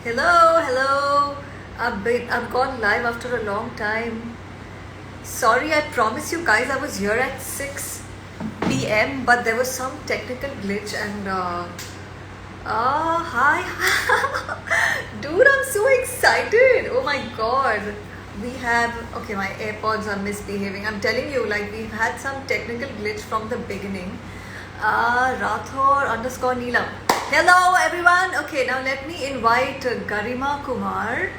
Hello, hello. I've gone live after a long time. Sorry, I promise you guys I was here at 6 p.m. but there was some technical glitch and hi. Dude, I'm so excited. Oh my god. We have okay, my AirPods are misbehaving. I'm telling you, like we've had some technical glitch from the beginning. Rathor underscore Neelam. Hello everyone. Okay, now let me invite Garima Kumar.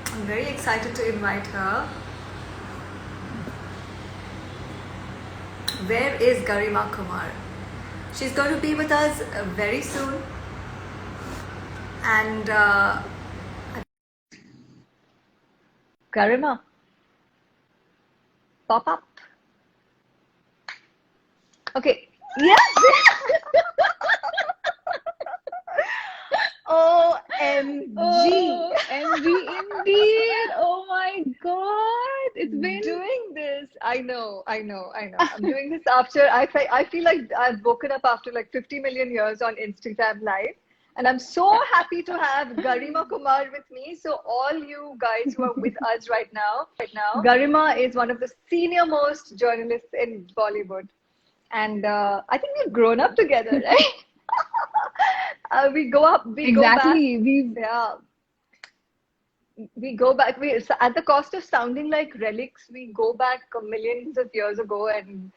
I'm very excited to invite her. Where is Garima Kumar? She's going to be with us very soon. And Garima, pop up. Okay. Yes. OMG. OMG indeed. Oh my God. It's been Doing this. I know. I'm doing this after I feel like I've woken up after like 50 million years on Instagram Live. And I'm so happy to have Garima Kumar with me. So all you guys who are with us right now, Garima is one of the senior most journalists in Bollywood. And I think we've grown up together, right? We go back. exactly. Yeah, we go back. We at the cost of sounding like relics, we go back millions of years ago, and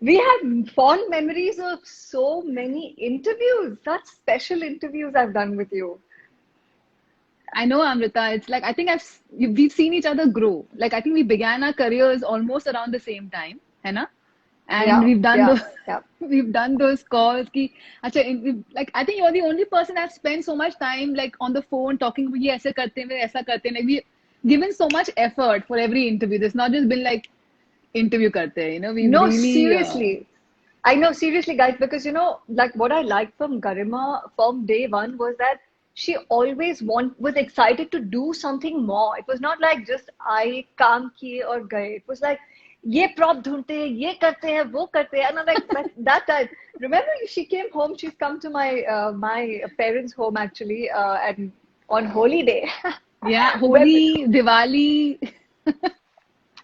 we have fond memories of so many interviews, such special interviews I've done with you. I know, Amrita. It's like I think we've seen each other grow. Like I think we began our careers almost around the same time, है ना? And Yeah, we've done yeah, those yeah. we've done those calls ki अच्छा like I think you're the only person I've spent so much time like on the phone talking ये ऐसे करते हैं ऐसा करते हैं like we given so much effort for every interview. It's not just been like interview करते हैं, we've No, really seriously. I know, seriously, guys, because like what I liked from Garima from day one was that she always was excited to do something more. It was not like just I काम किए और गए. It was like ये prop ढूंढते हैं, ये करते हैं, वो करते हैं. And I'm like that time. Remember, she came home. She's come to my parents' home actually, and on Holy Day. yeah Where Holi Diwali.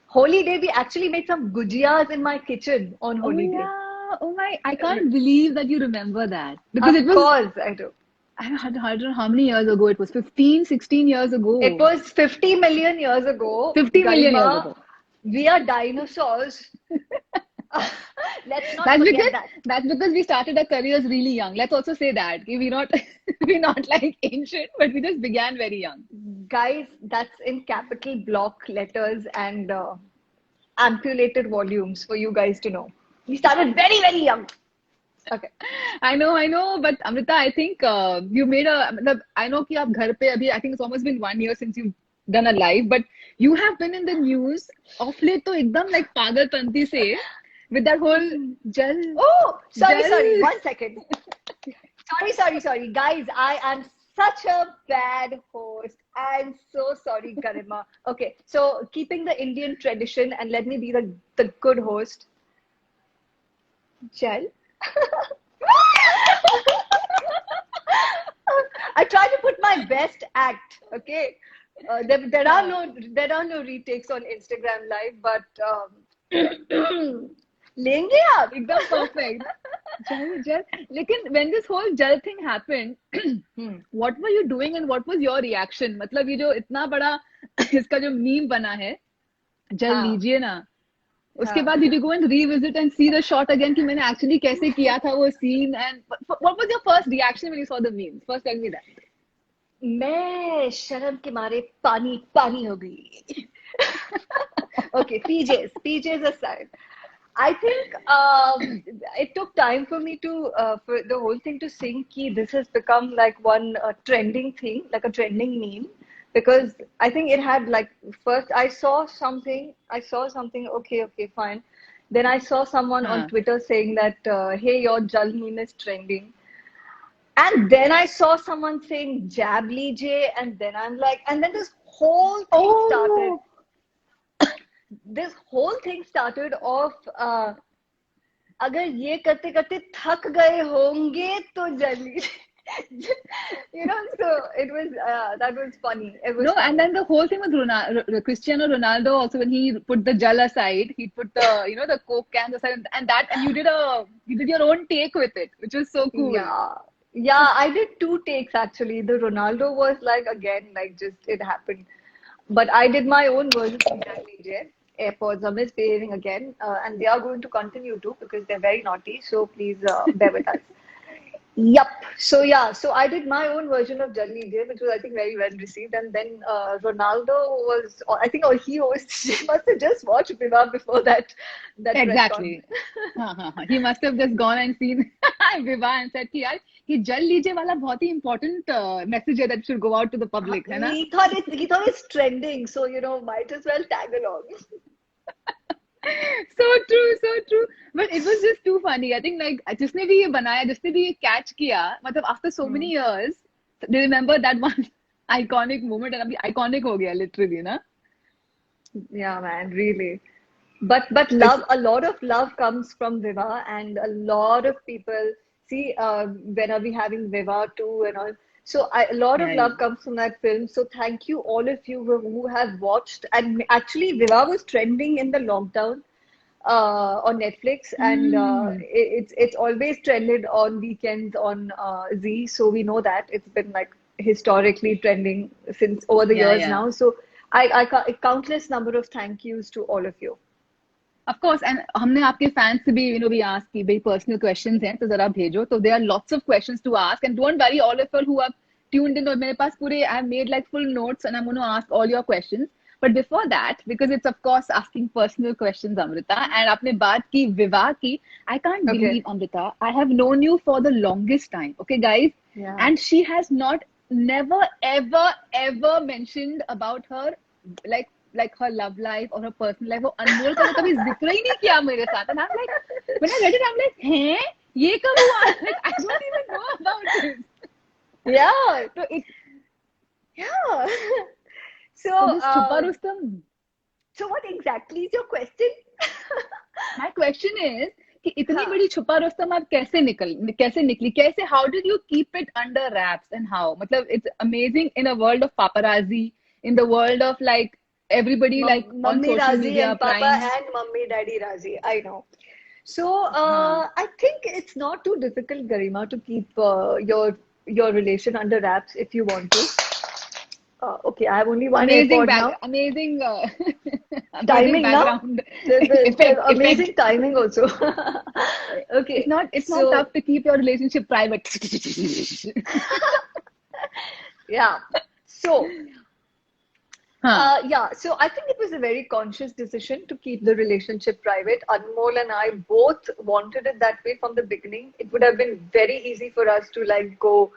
Holy Day, we actually made some gujiyas in my kitchen on Oh Holy Day. yeah. Oh my, I can't believe that you remember that. Because it Of was, course, I do. I don't know how many years ago it was. 15, 16 years It ago. was 50 million years ago, 50 million years Garima. ago. We are dinosaurs. Let's not That's forget because that. that's because we started our careers really young. Let's also say that. We're not we're not like ancient, but we just began very young. Guys, that's in capital block letters and ampulated volumes for you guys to know. We started very, very young. Okay. I know, but Amrita, I think you made I know कि आप घर पे अभी I think it's almost been 1 year since you've done a live, but you have been in the news of late तो एकदम like पागलपंती से with that whole jal Oh, sorry. jal. 1 second. Sorry. Guys, I am such a bad host. I'm so sorry, Garima. Okay, so keeping the Indian tradition and let me be the good host. Jal. I try to put my best act, okay? There are no retakes on Instagram Live, but लेंगे आप एकदम perfect. Jal. लेकिन when this whole jal thing happened, what were you doing and what was your reaction? मतलब ये जो इतना बड़ा इसका जो meme बना है, जल हाँ लीजिए ना. उसके हाँ बाद did you go and revisit and see the shot again कि मैंने actually कैसे किया था वो scene and what was your first reaction when you saw the memes? First tell me that. मैं शर्म के मारे पानी पानी हो गई okay, PJs aside, I think it took time for me to for the whole thing to sink ki this has become like one trending thing, like a trending meme, because I think it had like first I saw something, okay, fine. Then I saw someone on हाँ. Twitter saying that hey, your jal meme is trending. And then I saw someone saying jab lijiye, and then I'm like, and then this whole thing started. Oh, This whole thing started off. अगर ये करते करते थक गए होंगे तो जल्दी So it was that was funny. It was No, and funny. then the whole thing with Cristiano Ronaldo also, when he put the gel aside, he put the the Coke cans aside, and you did your own take with it, which was so cool. Yeah. Yeah, I did two takes actually. The Ronaldo was like again, like just it happened. But I did my own version of Jack Legion. AirPods are misbehaving again, and they are going to continue to because they're very naughty. So please bear with us. Yup. So yeah, so I did my own version of Jalli Jay, which was I think very well received. And then Ronaldo was, I think, or he was, he must have just watched Viva before that press Exactly. conference. He must have just gone and seen Viva and said कि यार ये जल लीजिए वाला बहुत ही important message है that should go out to the public, है ना? He thought it's trending, so might as well tag along. So true, so true. But it was just too funny. I think like जिसने भी ये बनाया, जिसने भी ये catch किया, मतलब after so many Hmm. years, they remember that one iconic moment and अभी iconic हो गया literally, ना? Yeah, man, really. But It's love, a lot of love comes from Viva, and a lot of people see when are we having Viva too and all. So a lot of yeah, yeah. love comes from that film. So thank you all of you who have watched. And actually, Viva was trending in the lockdown on Netflix, and Hmm. it's always trended on weekends on Z. So we know that it's been like historically trending since over the Yeah, years yeah. now. So countless number of thank yous to all of you. Of course, and हमने आपके fans से भी we asked कि भाई personal questions हैं तो जरा भेजो. So there are lots of questions to ask, and don't worry, all of you who have tuned in, और मेरे पास पूरे I have made like full notes and I'm going to ask all your questions. But before that, because it's of course asking personal questions, Amrita, and आपने बात की विवाह की, I can't Okay. believe, Amrita, I have known you for the longest time. Okay, guys, Yeah. and she has not never ever mentioned about her like her love life or her personal life. वो अनमोल का तो कभी जिक्र ही नहीं किया मेरे साथ. And I'm like, when I read it, I'm like, हैं? ये कब हुआ? Like, I don't even know about this. Yeah. So it, Yeah. So, so this छुपा Rustam. so what exactly is your question? My question is कि इतनी हाँ. बड़ी छुपा रुस्तम आप कैसे निकली? How did you keep it under wraps and how? मतलब it's amazing in a world of paparazzi, in the world of like everybody like on Mummy social Razi media and Papa prying. and Mummy Daddy Razi. I know. So हाँ. I think it's not too difficult, Garima, to keep your relation under wraps if you want to. Okay, I have only one AirPod now. Amazing, amazing Timing, now. background There's effect. amazing timing also. Okay, It's not so tough to keep your relationship private. yeah. So Huh. yeah, so I think it was a very conscious decision to keep the relationship private. Anmol and I both wanted it that way from the beginning. It would have been very easy for us to like go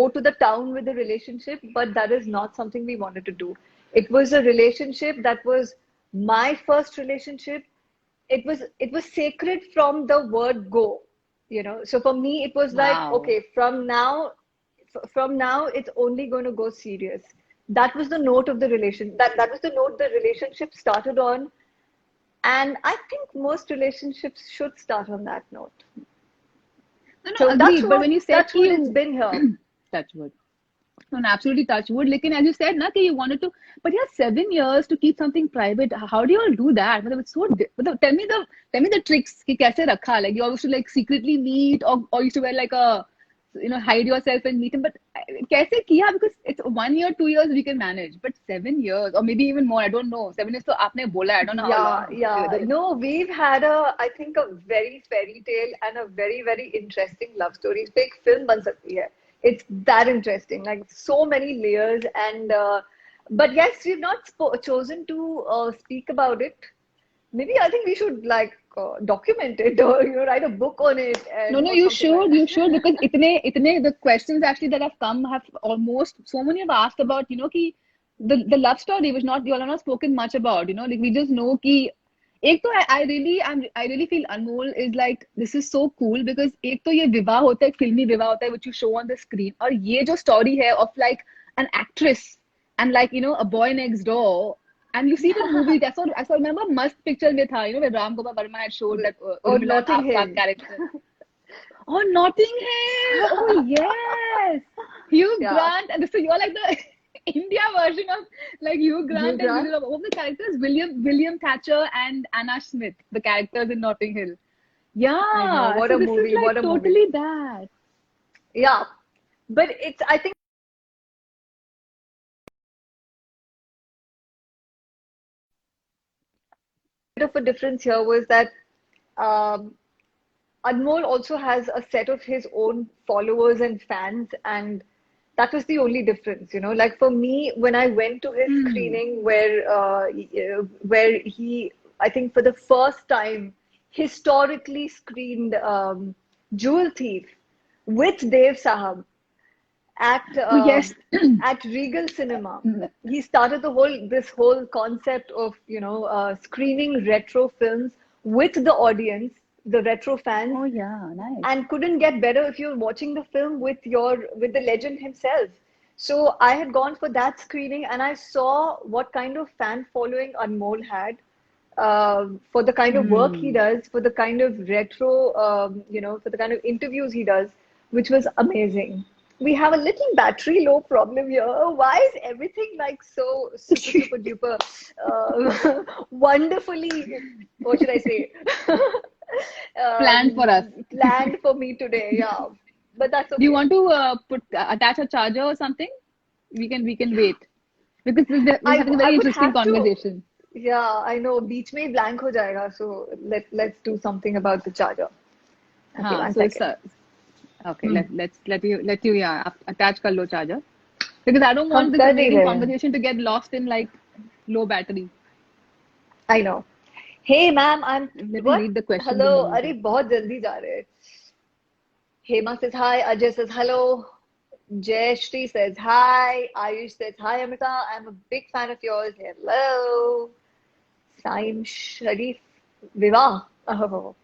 to the town with the relationship, but that is not something we wanted to do. It was a relationship that was my first relationship. It was sacred from the word go, So for me, it was like, Wow. okay, from now it's only going to go serious. That was the note of the relation. That was the note the relationship started on, and I think most relationships should start on that note. No, no, So that's agreed. But what when you said that's कि what it's you been here. touch wood. No, no, absolutely touch wood. Lekin as you said, na, कि you wanted to, but yeah, 7 years to keep something private. How do you all do that? मतलब it's so. Tell me the tricks कि कैसे रखा. Like you all used to like secretly meet or used to wear like a hide yourself and meet him. But कैसे किया? Because it's 1 year, 2 years we can manage, but 7 years or maybe even more. I don't know. 7 years. So आपने बोला. I don't know how Yeah, long. yeah. No, we've had I think, a very fairy tale and a very, very interesting love story. इस पे एक film बन सकती है. It's that interesting, like so many layers. And but yes, we've not chosen to speak about it. Maybe I think we should like document it, or write a book on it, No, and no, or something like you that. should, because the questions actually that have come have almost so many have asked about, ki the love story, which not you all are not spoken much about, like we just know ki एक तो I really feel Anmol is like this is so cool because एक तो ये विवाह होता है, फिल्मी विवाह होता है which you show on the screen, और ये जो story है of like an actress and like a boy next door. And you see it in movies. I saw remember Mast picture में था, where Ram Gopal Verma had showed that Or Urmila Notting Aftab Hill. character. Oh, Notting Hill. Oh, yes. Hugh Yeah. Grant. And so you're like the India version of like Hugh Hugh Grant and Grant. Julia Roberts. What were the characters? William Thatcher and Anna Smith, the characters in Notting Hill. I know. Yeah. What So a this is movie. like What a movie. totally that. Yeah. But it's, I think, a bit of a difference here was that um, Anmol also has a set of his own followers and fans, and that was the only difference, you know. Like for me, when I went to his Hmm. screening, where he, I think for the first time, historically screened Jewel Thief with Dev Sahab at Oh, yes. at Regal Cinema. He started this whole concept of screening retro films with the audience, the retro fans, Oh, yeah. Nice. and couldn't get better if you're watching the film with the legend himself. So I had gone for that screening and I saw what kind of fan following Anmol had, for the kind of work he Hmm. does, for the kind of retro, for the kind of interviews he does, which was amazing. We have a little battery low problem here. Why is everything like so super, super duper, wonderfully, what should I say? Planned for us. Planned for me today, yeah. But that's Do you okay. want to attach a charger or something? We can wait because we're having a I very would interesting have to. conversation. Yeah, I know. बीच में ही blank हो जाएगा. So let's do something about the charger. Okay, हाँ, one so it's second. okay. Hmm. Let you yeah attach कर लो charger because I don't हम want this कर नहीं amazing रहे हैं. conversation to get lost in like low battery. I know. Hey ma'am, I'm Let me what? read the questions in the Hello. अरे meantime. बहुत जल्दी जा रहे हैं. Hema says hi. Ajay says hello. Jayashri says hi. Ayush says hi, Amrita. I'm a big fan of yours. Hello. Saim Sharif Viva. Oh.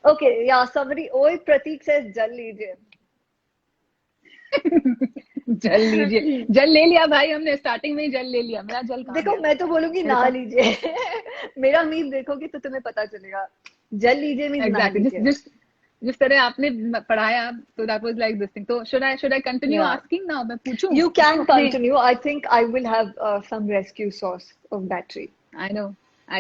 Okay, yeah, somebody. Oi, Pratik says jal lijiye. जल लीजिए जल ले लिया भाई हमने starting में ही जल ले लिया मेरा जल कहाँ देखो गया मैं तो बोलूंगी मेरे नहा पास लीजिए. मेरा मीम देखोगे तो तुम्हें पता चलेगा. जल लीजिए मीन्स नहा एग्जैक्टली लीजिए. जिस तरह आपने पढ़ाया तो that was like this thing तो should I continue Yeah. Asking now मैं पूछूं You पूछूं can अपने continue. I think I will have some rescue sauce of battery. I know.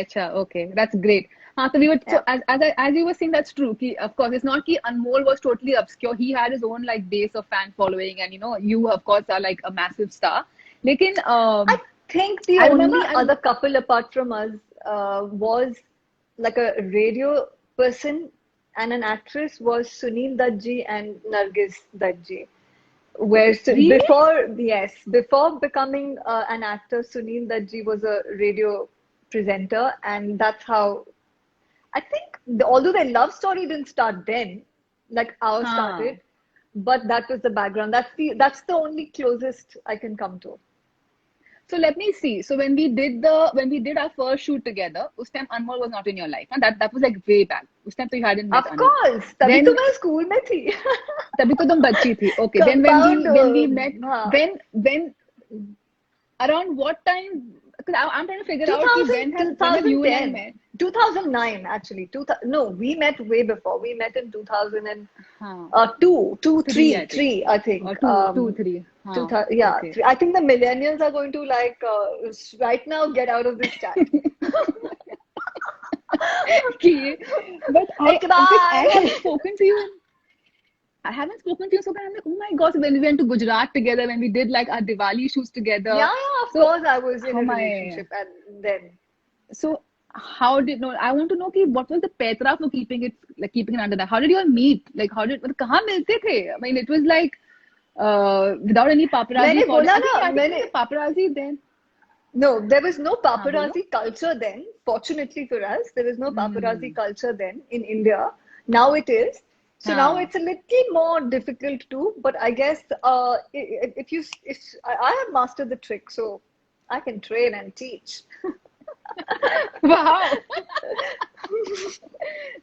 Acha, okay, that's great. So we were so Yeah. as you were saying, that's true. Ki, of course, it's not कि Anmol was totally obscure. He had his own like base of fan following, and you of course are like a massive star. लेकिन I think the I remember only other couple apart from us was like a radio person and an actress was Sunil Dutt and Nargis Dutt. Where really before becoming an actor, Sunil Dutt was a radio presenter, and that's how I think. Although their love story didn't start then, like ours हाँ started, but that was the background. That's the only closest I can come to. So let me see. So when we did our first shoot together, उस time Anmol was not in your life, and that was like way back. उस time तो you hadn't met Of Anmol. course, तभी तो Then मैं school में थी. तभी तो तुम बच्ची थी. Okay. Then Compound. when we met, हाँ. when around what time? Because I'm trying to figure out कि 2000, when have you and I 2010, met? 2009 actually. No, we met way before. We met in 2002, हाँ, three I think, three, I think. or two, three. हाँ, 2000, yeah, okay. three. I think the millennials are going to like right now get out of this chat. कि, but Okay, because I bye. haven't spoken to you. I haven't spoken to you, so then I'm like, oh my gosh, when we went to Gujarat together, when we did like our Diwali shoots together. Yeah, yeah, of So course I was in how a my relationship and then. so how did no? I want to know कि what was the petra for keeping it under that? How did you all meet? Like how did मतलब कहाँ मिलते थे? I mean, it was like without any paparazzi मैंने following. बोला I think ना, I think there were paparazzi then. no, there was no हाँ बोलो. paparazzi culture then. Fortunately for us, there was no paparazzi Hmm. culture then in India. Now it is. So now हाँ. it's a little more difficult too. But I guess if I have mastered the trick, so I can train and teach. Wow.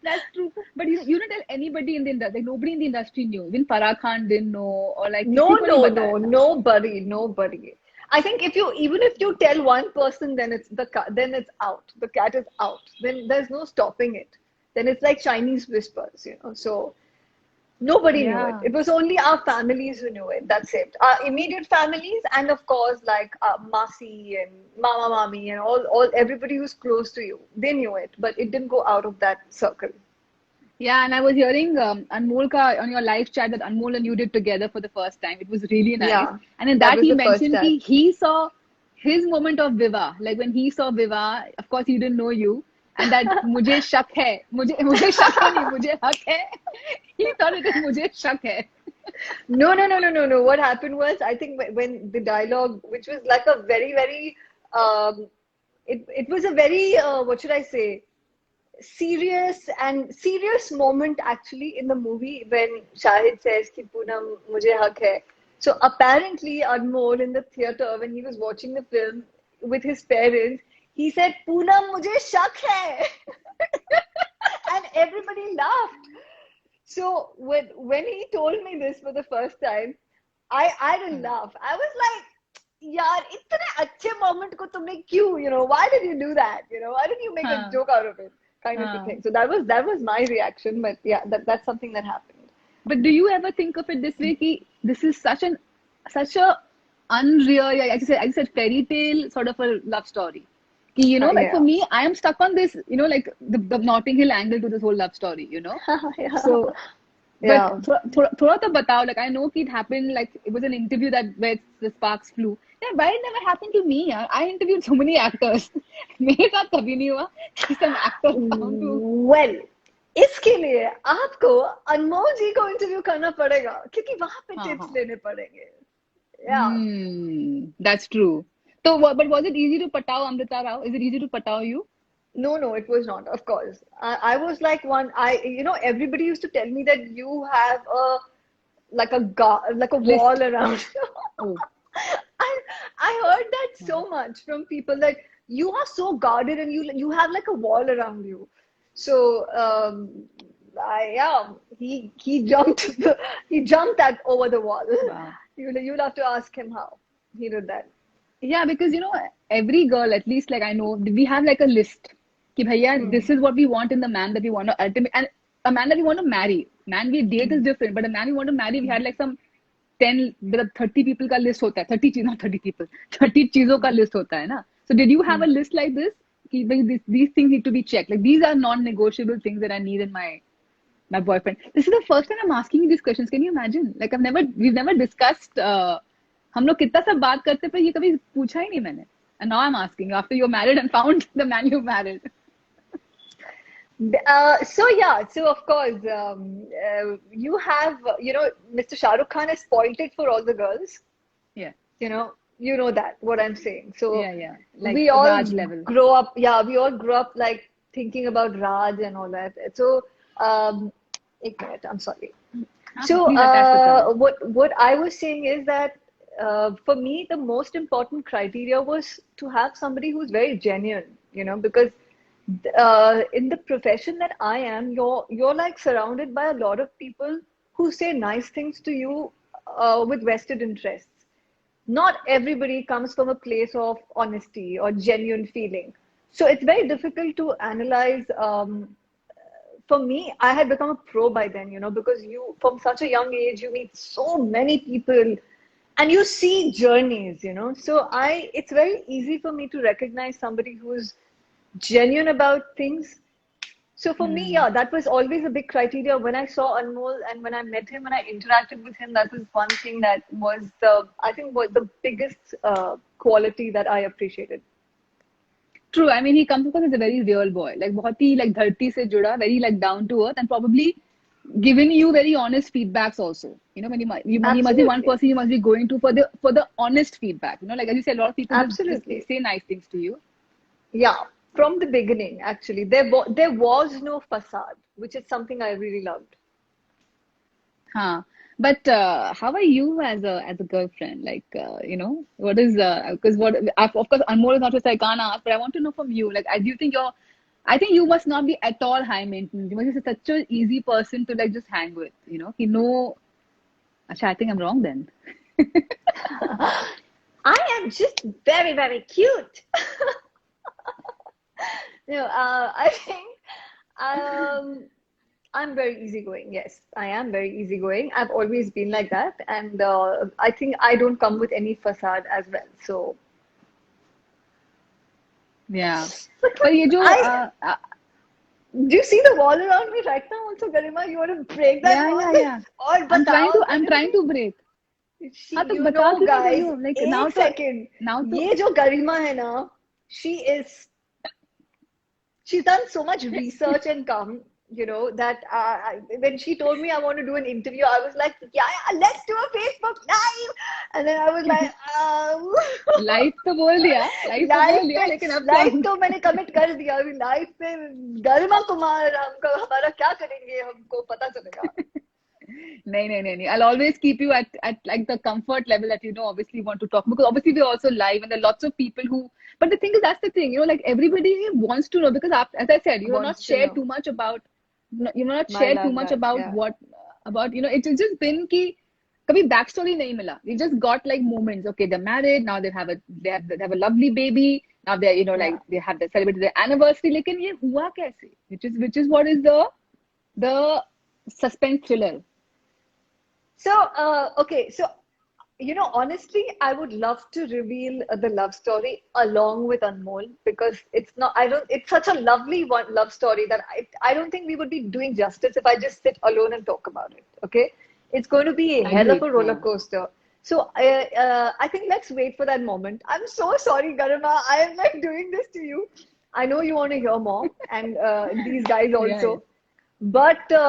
That's true. But you don't tell anybody in the industry. Like nobody in the industry knew. Even Farah Khan didn't know, or like No, किसी को नहीं no, बताया no, था. nobody. I think even if you tell one person, then then it's out. The cat is out. Then there's no stopping it. Then it's like Chinese whispers. So Nobody knew it. Yeah. It was only our families who knew it. That's it. Our immediate families, and of course, like Masi and Mama Mami and all everybody who's close to you, they knew it, but it didn't go out of that circle. Yeah, and I was hearing Anmol ka on your live chat that Anmol and you did together for the first time. It was really nice. Yeah, And in that that was he the first mentioned time. he saw his moment of Viva. Like when he saw Viva, of course he didn't know you. And that मुझे शक है मुझे शक है नहीं मुझे हक है. He thought it is मुझे शक है. No, no, no, no, no, no. What happened was, I think when the dialogue, which was like a very, very, it was a very, what should I say, serious moment actually in the movie when Shahid says कि Poonam मुझे हक है. So apparently Anmol in the theater when he was watching the film with his parents, he said Poonam मुझे शक है, and everybody laughed. So when he told me this for the first time, I didn't laugh. I was like, यार इतने अच्छे moment को तुमने क्यों, why did you do that? Why didn't you make a हाँ joke out of it? Kind of a हाँ. thing. So that was my reaction. But yeah, that's something that happened. But do you ever think of it this way? Ki this is such a unreal, yeah, as you said, fairy tale sort of a love story. Ki, like for Yeah. me, I am stuck on this, like the Notting. Angle to this whole love story. Yeah. So, but Yeah. thoda to batao, like I know it happened, like it was an interview that where the sparks flew. Yeah, why it never happened to me? Yeah? I interviewed so many actors. मेरे साथ कभी नहीं हुआ कि some actor found to. Well, इसके लिए आपको अनमोल जी को इंटरव्यू करना पड़ेगा क्योंकि वहां पे हाँ टिप्स हाँ. लेने पड़ेंगे. Yeah. That's true. So, but was it easy to patao Amrita Rao? Is it easy to patao you? No, no, it was not, of course. I was like everybody used to tell me that you have like a List. wall around. Oh. I heard that so much from people that you are so guarded and you have like a wall around you. So yeah, he jumped he jumped that over the wall. Wow. You'll have to ask him how he did that. Yeah, because every girl, at least like I know, we have like a list. Ki bhaiya, Hmm. this is what we want in the man that we want to ultimate, and a man that we want to marry. Man we date is Hmm. different, but a man we want to marry, we had like some 10, मतलब 30 people का list होता है. 30 चीज, not 30 people. 30 चीजों का list होता है ना. So did you have a Hmm. list like this? कि भाई these things need to be checked. Like these are non-negotiable things that I need in my boyfriend. This is the first time I'm asking you these questions. Can you imagine? Like we've never discussed. हम लोग कितना सब बात करते पर ये कभी पूछा ही नहीं मैंने. And now I'm asking after you're married and found the man you married. So yeah, so of course, you have, Mr. Shah Rukh Khan has spoiled it for all the girls. Yeah, That what I'm saying. So yeah. Like we all Raj level. grow up, yeah, we all grew up like thinking about Raj and all that. So, एक minute, I'm sorry. So, Please attach the card. what I was saying is that for me, the most important criteria was to have somebody who's very genuine, because in the profession that I am, you're like surrounded by a lot of people who say nice things to you with vested interests. Not everybody comes from a place of honesty or genuine feeling. So it's very difficult to analyze. For me, I had become a pro by then, because from such a young age, you meet so many people and you see journeys, So it's very easy for me to recognize somebody who's genuine about things. So for me, Hmm. yeah, that was always a big criteria. When I saw Anmol and when I met him and I interacted with him, that was one thing that I think was the biggest quality that I appreciated. True. I mean, he comes across as a very real boy. Like बहुत ही like धरती से जुड़ा, very like down to earth, and probably giving you very honest feedbacks also. When he must be one Absolutely. person you must be going to for the honest feedback. Like as you said, a lot of people just Absolutely. say nice things to you. Yeah. From the beginning, actually, there was no facade, which is something I really loved. Huh. But how are you as a girlfriend? Like what is because what of course Anmol is not just I can't ask, but I want to know from you. Like do you think I think you must not be at all high maintenance. You must be such an easy person to like just hang with. You know. Actually, I think I'm wrong then. I am just very, very cute. No, I think um, I'm very easygoing. Yes, I am very easygoing. I've always been like that, and I think I don't come with any facade as well. So Yeah. पर ये जो I do you see the wall around me right now? Also, Garima, you want to break that yeah, wall? yeah, yeah. और बताओ I'm trying मुझे to break. हाँ तो you बता know, क्यों नहीं रही guys, हो? Like now एक तो second. now तो ये जो गरिमा है ना, she is she's done so much research and come, you know, that when she told me I want to do an interview, I was like, yeah, let's do a Facebook Live. And then I was like, life तो बोल दिया, life तो live बोल दिया, पे लेकिन अब live तो तो मैंने कमिट कर दिया अभी लाइव पे गरिमा कुमार हमका हमारा क्या करेंगे हमको पता चलेगा नहीं. I'll always keep you at like the comfort level that you know obviously you want to talk, because obviously we're also live and there are lots of people who, but the thing is that's the thing, you know, like everybody wants to know, because as I said, you have not wants to shared know too much about, you know, not my shared too love much life. about Yeah. what about, you know, it's just been ki kabhi backstory nahi mila. We just got like moments. Okay, they're married now. They have a lovely baby. Now they're, you know, Yeah. like they celebrated their anniversary. लेकिन ये हुआ कैसे? Which is what is the suspense thriller. So, okay, so you know, honestly, I would love to reveal the love story along with Anmol because it's not, I don't, it's such a lovely one love story that I don't think we would be doing justice if I just sit alone and talk about it. Okay. It's going to be a hell of Agreed. a roller Yeah. coaster. So, I think let's wait for that moment. I'm so sorry, Garima. I am like doing this to you. I know you want to hear more, and these guys Yeah. also. But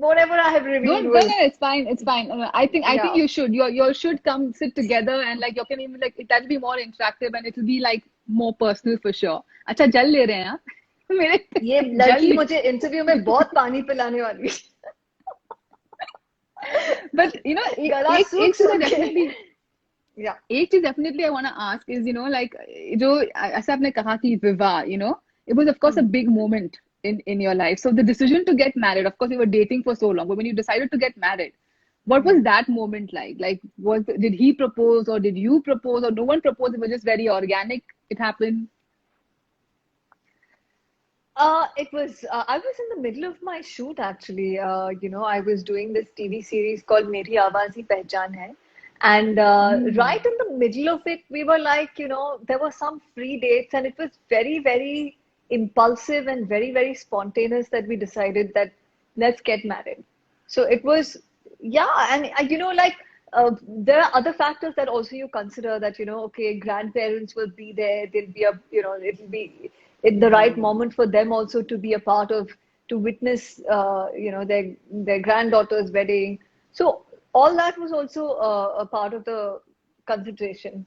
whatever I have revealed Don't, no, was, no, it's fine. It's fine. I think yeah. you should. You should come sit together and like you can even like that'll be more interactive and it'll be like more personal for sure. अच्छा जल ले रहे हैं हाँ? मेरे ये जल लड़की ले. मुझे इंटरव्यू में बहुत पानी पिलाने वाली But you know, गला सूख एक चीज I सूख के definitely या एक चीज definitely I want to ask is, you know, like जो ऐसा आपने कहा कि विवाह, you know, it was of course a big moment in your life. So the decision to get married, of course you were dating for so long, but when you decided to get married, what was that moment like? Like did he propose or did you propose or no one proposed? It was just very organic. It happened. it was I was in the middle of my shoot actually. You know, I was doing this TV series called Meri Awaaz Hi Pehchan Hai. And right Mm. in the middle of it, we were like, you know, there were some free dates, and it was very, very impulsive and very, very spontaneous that we decided that let's get married. So it was, yeah, and you know, like there are other factors that also you consider that, you know, okay, grandparents will be there, there'll be a, you know, it'll be in the right Mm. moment for them also to be a part of, to witness, you know, their granddaughter's wedding. So all that was also a part of the consideration.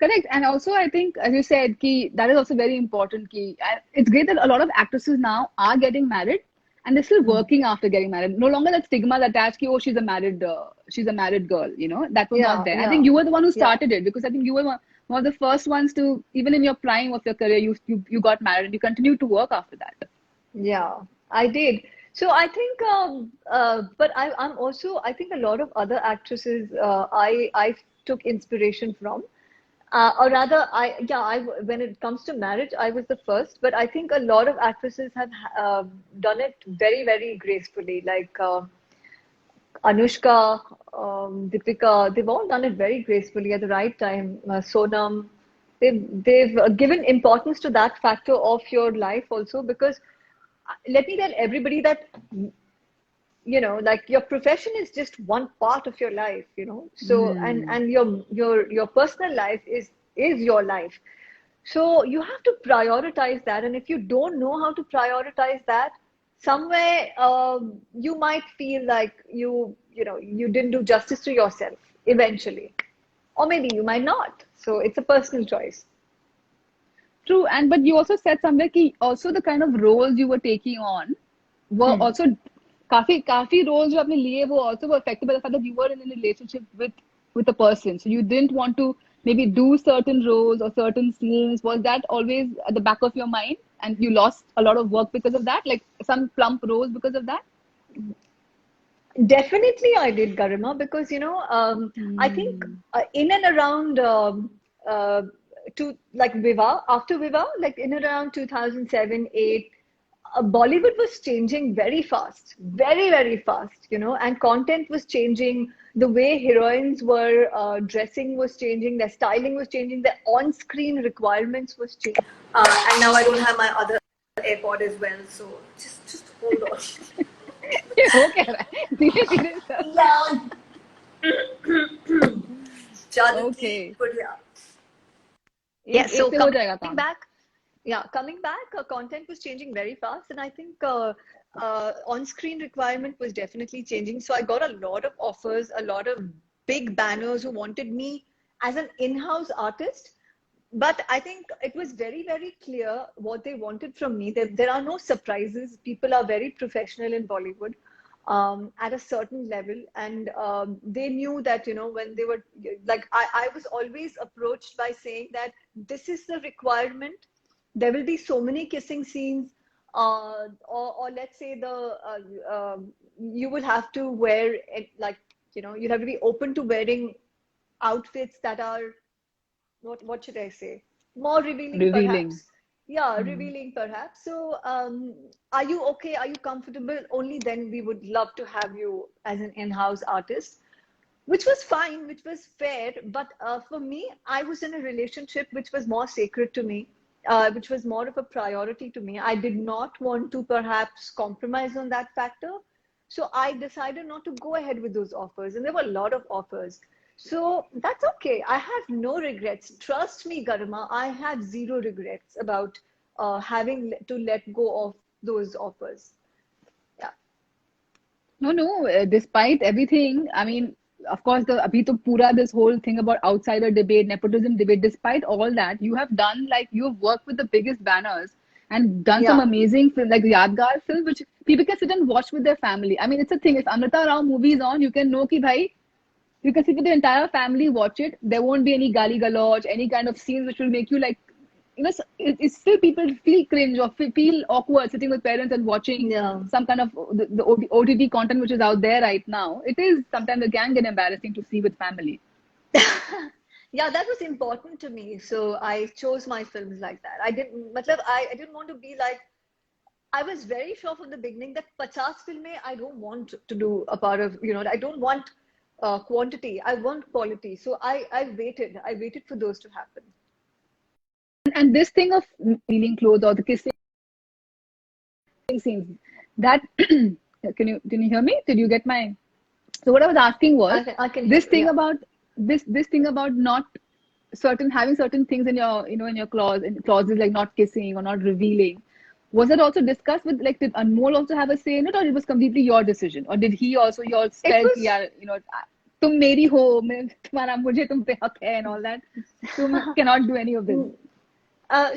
Correct. And also, I think, as you said, ki, that is also very important. Ki, it's great that a lot of actresses now are getting married and they're still Mm. working after getting married. No longer that stigma that attached, ki, oh, she's a married girl. You know, that was not Yeah, there. I yeah, think you were the one who yeah, started it, because I think you were one of the first ones to, even in your prime of your career, you got married and you continued to work after that. yeah. I did. So I think, but I'm also, I think a lot of other actresses I took inspiration from. Or rather, when it comes to marriage, I was the first, but I think a lot of actresses have done it very, very gracefully. Like Anushka, Deepika, they've all done it very gracefully at the right time. Sonam, they've given importance to that factor of your life also, because let me tell everybody that, you know, like your profession is just one part of your life, you know. So Hmm. and your personal life is your life. So you have to prioritize that, and if you don't know how to prioritize that, somewhere you might feel like you know you didn't do justice to yourself eventually, or maybe you might not. So it's a personal choice. True, and but you also said somewhere कि also the kind of roles you were taking on were Hmm. also काफी roles जो आपने लिए वो also were affected by the fact that you were in a relationship with a person, so you didn't want to maybe do certain roles or certain scenes. Was that always at the back of your mind, and you lost a lot of work because of that, like some plump roles because of that? Definitely, I did, Garima, because you know, I think Hmm. in and around to like Viva, after Viva, like in and around 2007, 8, Bollywood was changing very fast, very, very fast, you know, and content was changing. The way heroines were dressing was changing, their styling was changing, their on-screen requirements was changing. And now I don't have my other AirPod as well, so just hold on. ये हो क्या रहा है धीरे धीरे सब Yeah. Okay. But yeah. एक Yes, so से हो जाएगा coming काम back, coming back, content was changing very fast, and I think on-screen requirement was definitely changing. So I got a lot of offers, a lot of big banners who wanted me as an in-house artist. But I think it was very, very clear what they wanted from me. There are no surprises. People are very professional in Bollywood at a certain level. And they knew that, you know, when they were like, I was always approached by saying that this is the requirement. There will be so many kissing scenes. Or let's say you will have to wear it, like, you know, you'll have to be open to wearing outfits that are what should I say? More revealing, revealing perhaps. Yeah, revealing, perhaps. So, are you okay? Are you comfortable? Only then we would love to have you as an in-house artist, which was fine, which was fair. But for me, I was in a relationship which was more sacred to me, which was more of a priority to me. I did not want to perhaps compromise on that factor. So I decided not to go ahead with those offers. And there were a lot of offers. So that's okay. I have no regrets. Trust me, Garima, I have zero regrets about having to let go of those offers. Yeah. no despite everything I mean of course the abhi to pura this whole thing about outsider debate nepotism debate despite all that you have done like you've worked with the biggest banners and done some Yeah. amazing film like Yadgar film which people can sit and watch with their family I mean it's a thing if Amrita Rao movie is on you can know ki bhai you can sit with the entire family, watch it. There won't be any gali galore, any kind of scenes which will make you like, you know, it's still people feel cringe or feel awkward sitting with parents and watching Yeah. some kind of the OTT content which is out there right now. It is sometimes it can get embarrassing to see with family. Yeah, that was important to me. So I chose my films like that. I didn't want to be like, I was very sure from the beginning that 50 films I don't want to do a part of, you know, I don't want quantity. I want quality. So I waited. I waited for those to happen. And this thing of feeling clothes or the kissing scenes, that can you hear me? Did you get my? So what I was asking was I can hear this you. thing Yeah. about this thing about not having certain things in your in your clauses like not kissing or not revealing. Was that also discussed with like did Anmol also have a say in it or it was completely your decision or did he also you all It felt was yeah you know तुम मेरी हो मैं तुम्हारा मुझे तुम पे हक है and all that तुम cannot do any of this.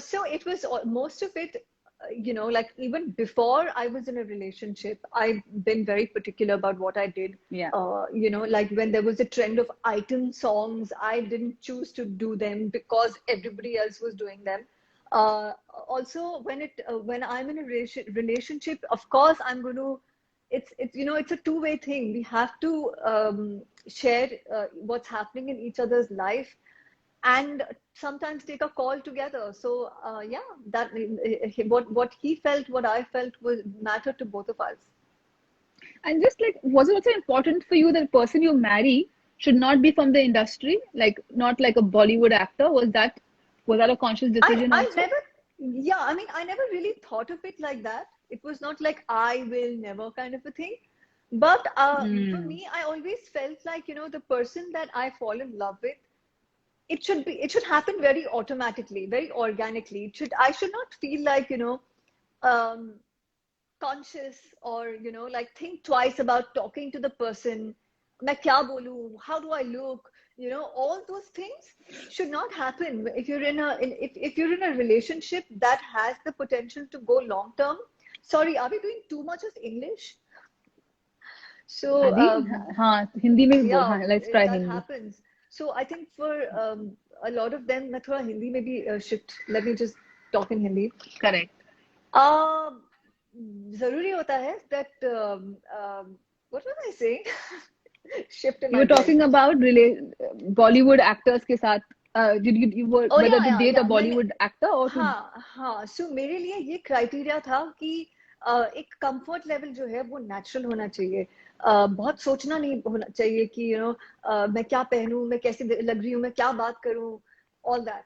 So it was most of it, you know, like even before I was in a relationship, I've been very particular about what I did. Yeah. You know, like when there was a trend of item songs, I didn't choose to do them because everybody else was doing them. Also, when I'm in a relationship, of course, I'm going to. It's you know it's a two-way thing. We have to share what's happening in each other's life and sometimes take a call together. So yeah, that what he felt, what I felt was mattered to both of us. And just like, was it also important for you that the person you marry should not be from the industry, like not like a Bollywood actor? Was that a conscious decision I also? never, yeah, I mean, I never really thought of it like that. It was not like I will never kind of a thing. But for me, I always felt like, you know, the person that I fall in love with, it should happen very automatically, very organically. I should not feel like, you know, um, conscious or you know like think twice about talking to the person. मैं क्या बोलूं, how do I look, you know, all those things should not happen if you're if you're in a relationship that has the potential to go long term. Sorry, are we doing too much of English? So आदि हाँ हिंदी में भी बोल हाँ yeah, let's try that Hindi. happens. So I think for a lot of them मैं थोड़ा हिंदी में भी shift, let me just talk in Hindi. Correct. जरूरी होता है that what was I saying? Shift in You my were brain. talking about Bollywood actors के साथ did you were Oh whether yeah, to yeah, date a yeah. मैंने Bollywood actor or to हाँ हाँ. So मेरे लिए ये criteria था कि एक कंफर्ट लेवल जो है वो नेचुरल होना चाहिए. बहुत सोचना नहीं होना चाहिए कि मैं क्या पहनूं, मैं कैसी लग रही हूँ, मैं क्या बात करूं, ऑल दैट.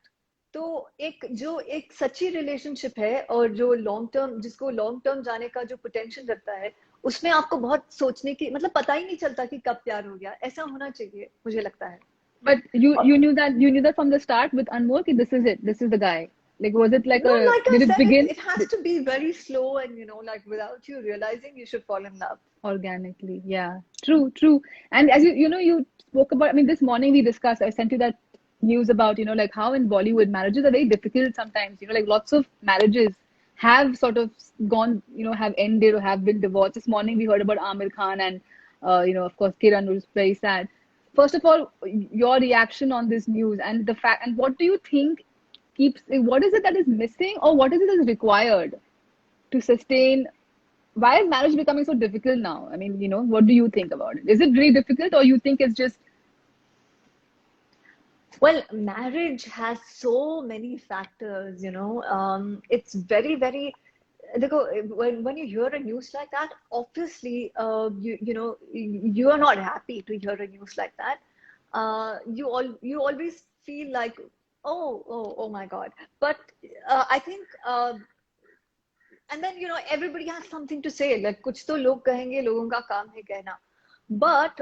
तो एक सच्ची रिलेशनशिप है और जो लॉन्ग टर्म, जिसको लॉन्ग टर्म जाने का जो पोटेंशियल रखता है, उसमें आपको बहुत सोचने की, मतलब पता ही नहीं चलता कि कब प्यार हो गया. ऐसा होना चाहिए, मुझे लगता है. But और you knew that from the start with Anmol कि this is it, this is the guy. Like was it like no, a like I did it said, begin it has to be very slow, and like without you realizing, you should fall in love. organically? Yeah, true. And as you spoke about, I mean, this morning we discussed. I sent you that news about like how in Bollywood marriages are very difficult sometimes. Like lots of marriages have sort of gone, have ended or have been divorced. This morning we heard about Amir Khan and of course Kiran was very sad. First of all, your reaction on this news and the fact, and what do you think what is it that is missing, or what is it that is required to sustain? Why is marriage becoming so difficult now? I mean, what do you think about it? Is it really difficult, or you think it's just Well, marriage has so many factors. It's very, very. When you hear a news like that, obviously, you are not happy to hear a news like that. You always feel like, oh my God. But I think, and then everybody has something to say. Like कुछ तो लोग कहेंगे, लोगों का काम है कहना. But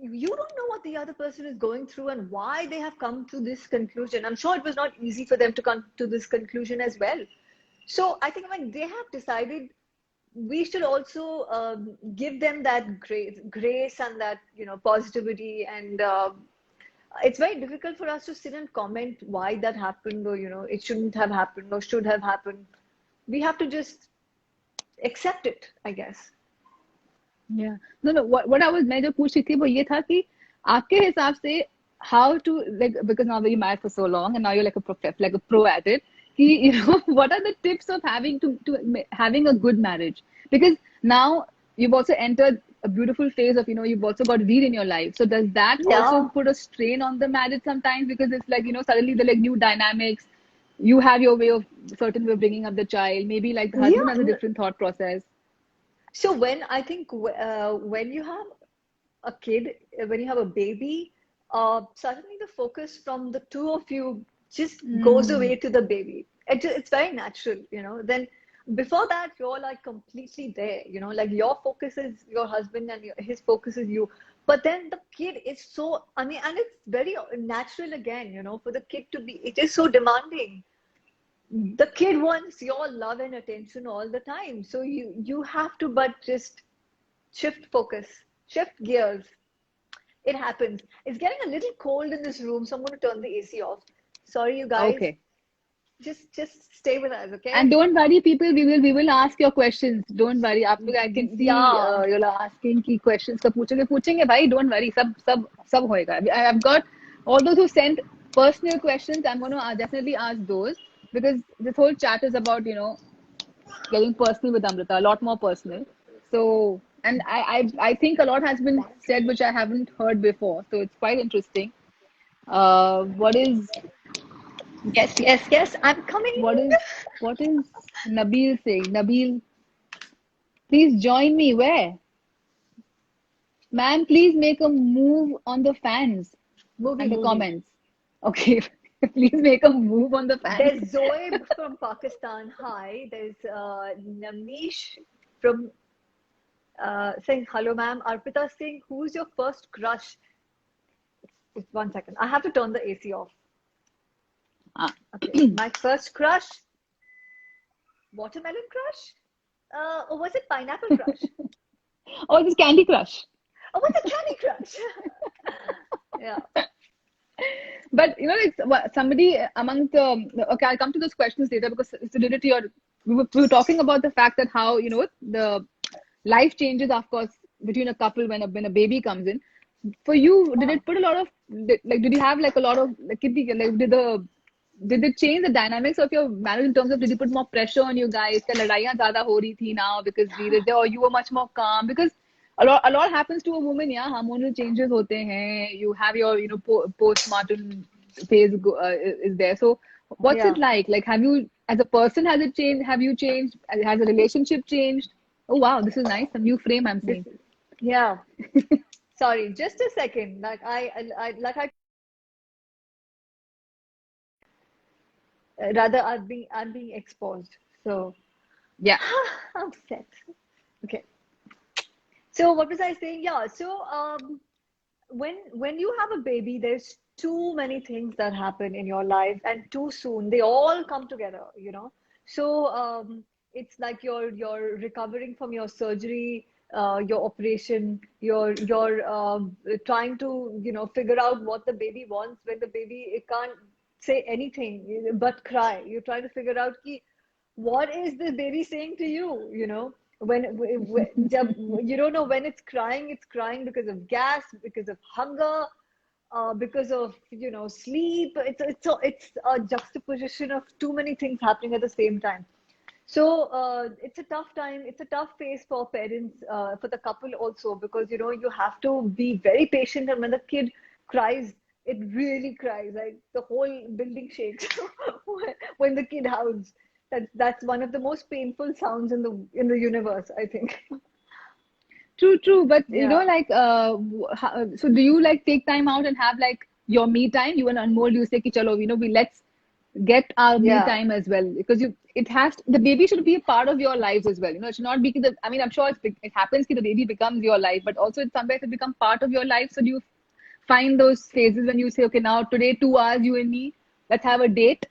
you don't know what the other person is going through and why they have come to this conclusion. I'm sure it was not easy for them to come to this conclusion as well. So I think when they have decided, we should also give them that grace and that positivity. And it's very difficult for us to sit and comment why that happened, or it shouldn't have happened or should have happened. We have to just accept it, I guess. yeah? No. What I was मैं जो पूछ रही थी वो ये था कि आपके हिसाब से how to, like, because now that you married for so long and now you're like a pro at it, कि what are the tips of having a good marriage? Because now you've also entered a beautiful phase of you've also got Veer in your life. So does that also Yeah. put a strain on the marriage sometimes, because it's like suddenly the like new dynamics, you have your way of certain way of bringing up the child, maybe like the husband has a Yeah. different thought process. So when you have a kid, when you have a baby, suddenly the focus from the two of you just goes away to the baby. It's very natural. Then before that, you're like completely there. Like your focus is your husband and his focus is you. But then the kid is so, I mean, and it's very natural again, for the kid to be, it is so demanding. The kid wants your love and attention all the time. So you have to but just shift focus, shift gears. It happens. It's getting a little cold in this room, so I'm going to turn the AC off. Sorry, you guys. Okay. Just stay with us, And okay? don't worry, people. We will ask your questions. Don't worry. आप लोग I can see Yeah. you're asking key questions. तो पूछेंगे भाई. Don't worry. सब होएगा. I've got all those who sent personal questions. I'm going to definitely ask those, because this whole chat is about getting personal with Amrita, a lot more personal. So, and I think a lot has been said which I haven't heard before. So it's quite interesting. What is Yes. I'm coming. what is what is Nabil saying? Nabil, please join me. Where? Man, please make a move on the fans and the Movie. comments. Okay, please make a move on the fans. There's Zoeb from Pakistan. Hi. There's Namish from saying hello, ma'am. Arpita saying, who's your first crush? Just 1 second. I have to turn the AC off. Ah. Okay. My first crush, watermelon crush? Or was it pineapple crush? Oh, this Candy Crush. Or was it candy crush? Yeah. But it's somebody among the. Okay, I'll come to those questions later, because it's related to your. We were talking about the fact that how the life changes, of course, between a couple when a baby comes in. For you, did it put a lot of did you have like a lot of did it change the dynamics of your marriage in terms of, did you put more pressure on you guys? क्या लड़ाइयाँ ज़्यादा हो रही थी now because Veer is there, or you were much more calm? Because a lot happens to a woman, yeah. Hormonal changes होते हैं. You have your postpartum phase is there. So What's Yeah. it like? Like, have you, as a person, has it changed? Have you changed? Has a relationship changed? Oh wow, this is nice. A new frame I'm This seeing. is, yeah. Sorry, just a second. Like I rather I'm being exposed. So Yeah. I'm upset. Okay. So what was I saying? Yeah. So when you have a baby, there's too many things that happen in your life, and too soon they all come together. So it's like you're recovering from your surgery, your operation, you're trying to figure out what the baby wants when the baby it can't say anything but cry. You're trying to figure out ki, what is the baby saying to you, you don't know when it's crying because of gas, because of hunger, because of sleep. It's a juxtaposition of too many things happening at the same time. So it's a tough time. It's a tough phase for parents, for the couple also, because you have to be very patient. And when the kid cries, it really cries. Like the whole building shakes when the kid howls. That's one of the most painful sounds in the universe, I think. True, true. But Yeah, like, so do you like take time out and have like your me time? You and Anmol, you say, ki, chalo, we let's get our me yeah. time as well, because it has the baby should be a part of your lives as well. It should not be the. I mean, I'm sure it happens that the baby becomes your life, but also it's somewhere to become part of your life. So do you find those phases when you say, okay, now today 2 hours you and me, let's have a date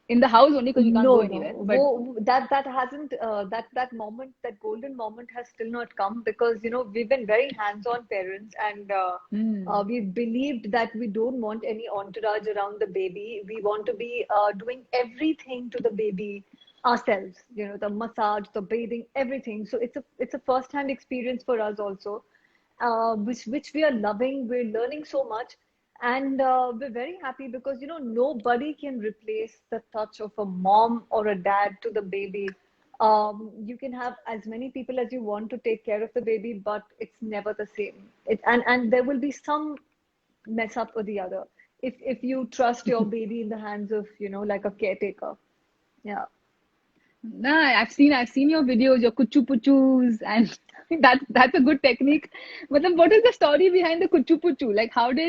in the house only because we can't go No, anywhere. no. But That hasn't that moment, that golden moment has still not come, because we've been very hands-on parents, and hmm, we've believed that we don't want any entourage around the baby. We want to be doing everything to the baby ourselves. The massage, the bathing, everything. So it's a first-hand experience for us also, which we are loving. We're learning so much, and we're very happy because nobody can replace the touch of a mom or a dad to the baby. You can have as many people as you want to take care of the baby, but it's never the same. And there will be some mess up or the other if you trust your baby in the hands of like a caretaker. Yeah. nah, I've seen your videos, your kuchu puchus, and that's a good technique. But then what is the story behind the kuchu puchu? Like, how do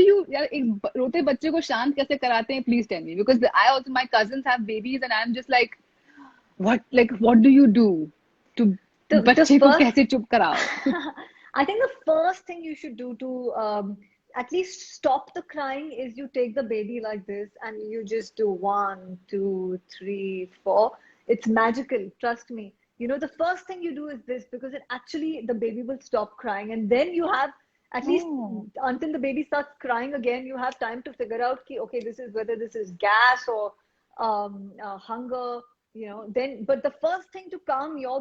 you यार एक रोते बच्चे को शांत कैसे कराते हैं? Please tell me, because I also, my cousins have babies and I'm just like, what do you do to The बच्चे को first कैसे चुप कराओ? I think the first thing you should do to at least stop the crying is you take the baby like this and you just do one, two, three, four. It's magical, trust me. The first thing you do is this, because it actually, the baby will stop crying, and then you have at least Oh. until the baby starts crying again, you have time to figure out ki, okay, this is whether this is gas or hunger. Then, but the first thing to calm your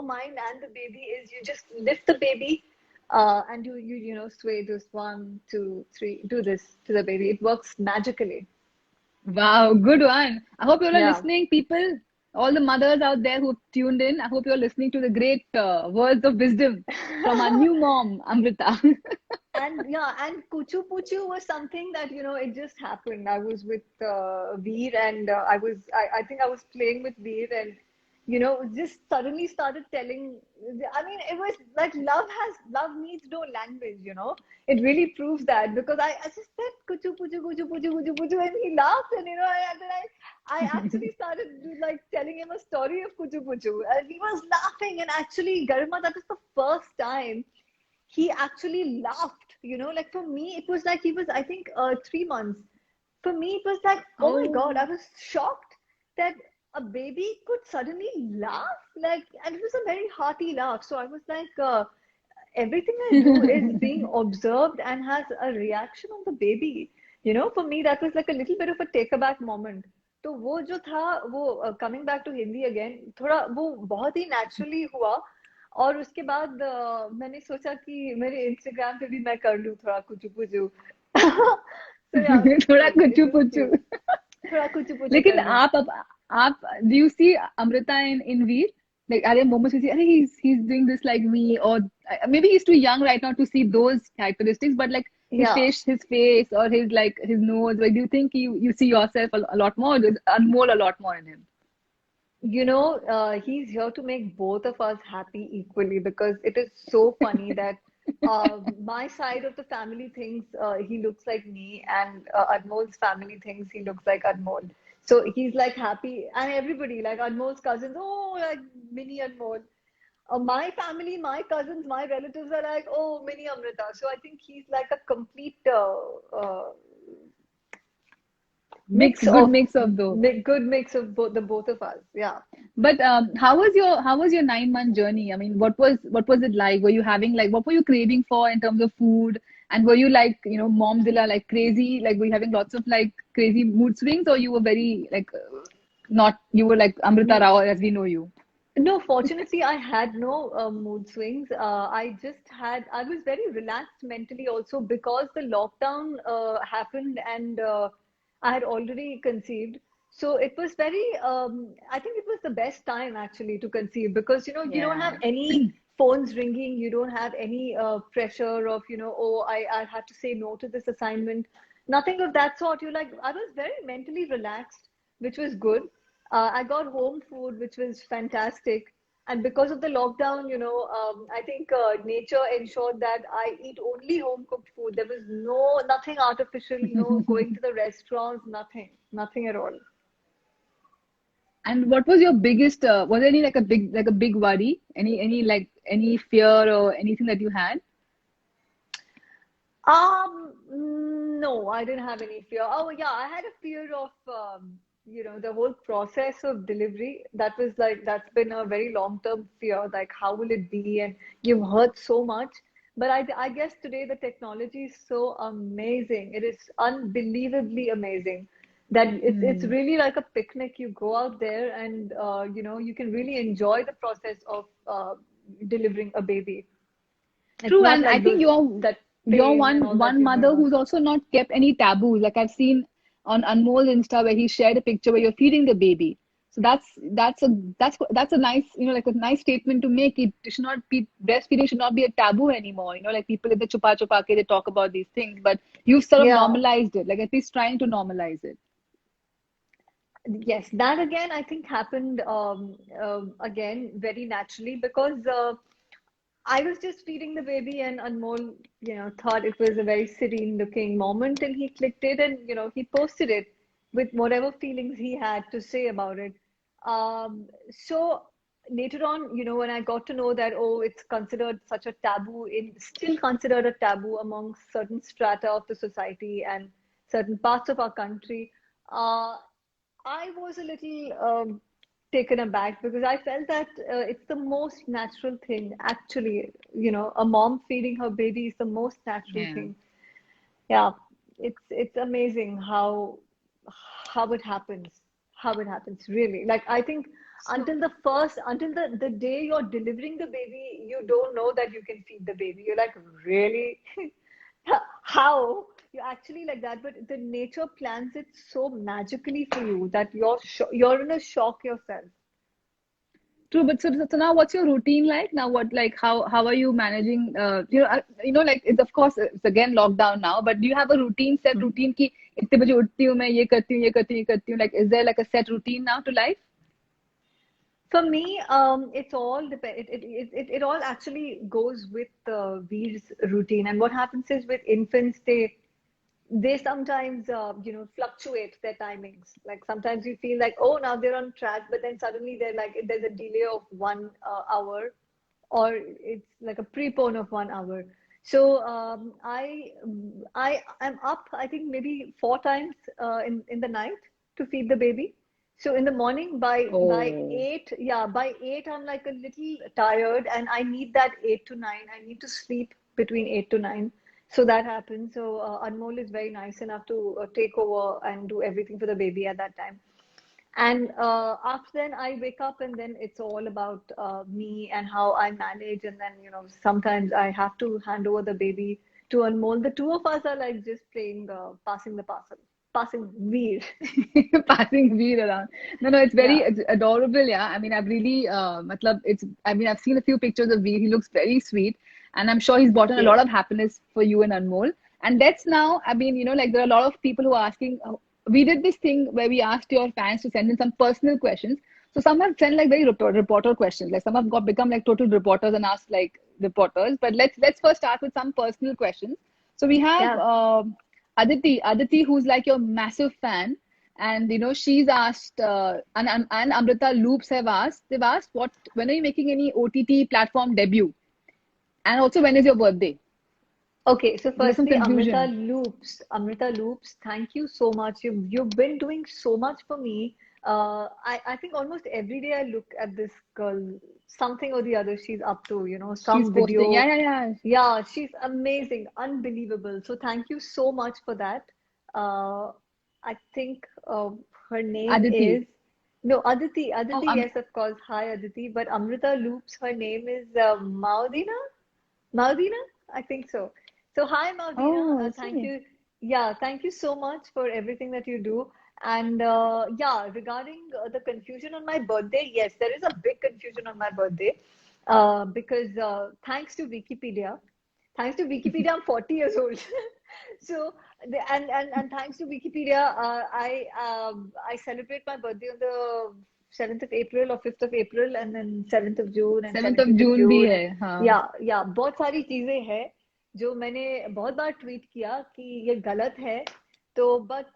mind and the baby is you just lift the baby, and you sway this one, two, three, do this to the baby. It works magically. Wow, good one. I hope you're all Yeah. listening, people. All the mothers out there who've tuned in. I hope you're listening to the great words of wisdom from our new mom, Amrita. And yeah, and Kuchu Puchu was something that, it just happened. I was with Veer, and I think I was playing with Veer, and, just suddenly started telling. I mean, it was like love needs no language. It really proves that, because I just said Kuchu Puchu, Kuchu Puchu, Kuchu Puchu, and he laughed, and then I actually started like telling him a story of Kuchu Puchu, and he was laughing, and actually, Garima, that was the first time he actually laughed. Like for me it was like he was, I think, 3 months. For me it was like, oh my god, Oh. I was shocked that a baby could suddenly laugh, like, and it was a very hearty laugh. So I was like, everything I do is being observed and has a reaction of the baby. For me that was like a little bit of a take aback moment. तो वो जो था वो coming back to Hindi again, थोड़ा वो बहुत ही naturally हुआ। और उसके बाद मैंने सोचा कि मेरे इंस्टाग्राम पे भी मैं कर लूँ थोड़ा कुचू पुचू। So yeah, it was थोड़ा cute. It कुचू was पुचू. cute. थोड़ा कुचू पुचू लेकिन कर लूँ। आप do you see Amrita in Veer? Like, are there moments you see, he's doing this like me, or maybe he's too young right now to see those characteristics, but like Yeah. his face or his like his nose? Like, do you think you see yourself a lot more? Or is Anmol a lot more in him? He's here to make both of us happy equally because it is so funny that my side of the family thinks he looks like me, and Anmol's family thinks he looks like Anmol. So he's like happy, and everybody, like Anmol's cousins, oh, like mini Anmol. My family, my cousins, my relatives are like, oh, mini Amrita. So I think he's like a complete mix Good of mix of though. good mix of both of us. Yeah. But how was your 9 month journey? I mean, what was it like? Were you having like what were you craving for in terms of food? And were you like, momzilla, like crazy? Like were you having lots of like crazy mood swings, or you were very like not you were like Amrita Rao as we know you? No, fortunately, I had no mood swings. I was very relaxed mentally also because the lockdown happened and I had already conceived. So it was I think it was the best time actually to conceive because, you don't have Yeah. any phones ringing, you don't have any pressure of, oh, I had to say no to this assignment. Nothing of that sort. I was very mentally relaxed, which was good. I got home food, which was fantastic. And because of the lockdown, I think nature ensured that I eat only home cooked food. There was nothing artificial, going to the restaurants, nothing at all. And what was your biggest was there any like a big worry? Any like any fear or anything that you had? No, I didn't have any fear. Oh, yeah, I had a fear of, the whole process of delivery. That's been a very long-term fear. Like, how will it be? And you've heard so much. But I guess today the technology is so amazing. It is unbelievably amazing that it's Hmm. really like a picnic. You go out there and, you can really enjoy the process of delivering a baby. It's True, not and I like think that you're pain and all that one we've heard mother about. who's also not kept any taboos. Like I've seen on Anmol's Insta where he shared a picture where you're feeding the baby. So that's a nice, like a nice statement to make. It should not be breastfeeding should not be a taboo anymore. Like people in the chupa chupa ke, they talk about these things, but you've sort of Yeah, normalized it, like at least trying to normalize it. yes, that again I think happened again very naturally because I was just feeding the baby and Anmol, thought it was a very serene looking moment and he clicked it and he posted it with whatever feelings he had to say about it. So later on, when I got to know that, oh, it's considered such a taboo, still considered a taboo among certain strata of the society and certain parts of our country. Uh, I was a little taken aback because I felt that it's the most natural thing. Actually, a mom feeding her baby is the most natural Yeah. thing. Yeah, it's amazing how it happens, how it happens really. Like I think So until the day you're delivering the baby, you don't know that you can feed the baby. You're like, really? How? You're actually like that, but the nature plans it so magically for you that you're in a shock yourself. true, but so now what's your routine like? Now what like how are you managing like it's of course it's again lockdown now, but do you have a set routine ki इतने बजे उठती हूँ मैं ये करती हूँ ये करती हूँ ये करती हूँ, like is there like a set routine now to life? For me, it's all depend. It all actually goes with Veer's routine. And what happens is with infants, they sometimes fluctuate their timings. Like sometimes you feel like, oh, now they're on track, but then suddenly they're like there's a delay of 1 hour, or it's like a prepone of 1 hour. So I am up, I think maybe 4 times in the night to feed the baby. So in the morning by Oh. 8, yeah, by 8 I'm like a little tired and I need that 8 to 9. I need to sleep between 8 to 9. So that happens. So Anmol is very nice enough to take over and do everything for the baby at that time. And after then, I wake up and then it's all about me and how I manage. And then, sometimes I have to hand over the baby to Anmol. The two of us are like just playing passing the parcel, passing wheel. Passing wheel around. No, it's very Yeah. it's adorable. Yeah, I mean, I've really, matlab, I mean, I've seen a few pictures of Veer. He looks very sweet, and I'm sure he's brought in a lot Yes. of happiness for you and Anmol. And that's now, I mean, like there are a lot of people who are asking. We did this thing where we asked your fans to send in some personal questions. So some have sent like very reporter questions. Like some have got become like total reporters and asked like reporters. But let's first start with some personal questions. So we have Yeah. Aditi, who's like your massive fan, and she's asked, and Amrita Loops have asked. They've asked, when are you making any OTT platform debut, and also when is your birthday? Okay, so There's some firstly, confusion. Amrita Loops, thank you so much. You've been doing so much for me. I think almost every day I look at this girl, something or the other she's up to, She's some posting. Yeah, video. yeah, yeah. Yeah, she's amazing, unbelievable. So thank you so much for that. Uh, I think her name Aditi. is no Aditi. Oh, Yes, of course. Hi, Aditi. But Amrita Loops, her name is Maudina. Maudina? I think so. So, hi, Maudina. oh, Thank sorry. you. Yeah, thank you so much for everything that you do. And yeah, regarding the confusion on my birthday, yes, there is a big confusion on my birthday because thanks to Wikipedia, I'm 40 years old. So, and thanks to Wikipedia, I celebrate my birthday on the 7th of April or 5th of April, and then 7th of June and 7th of 17th of June भी June. है, And हाँ. या बहुत सारी चीजें हैं जो मैंने बहुत बार ट्वीट किया कि ये गलत है. तो but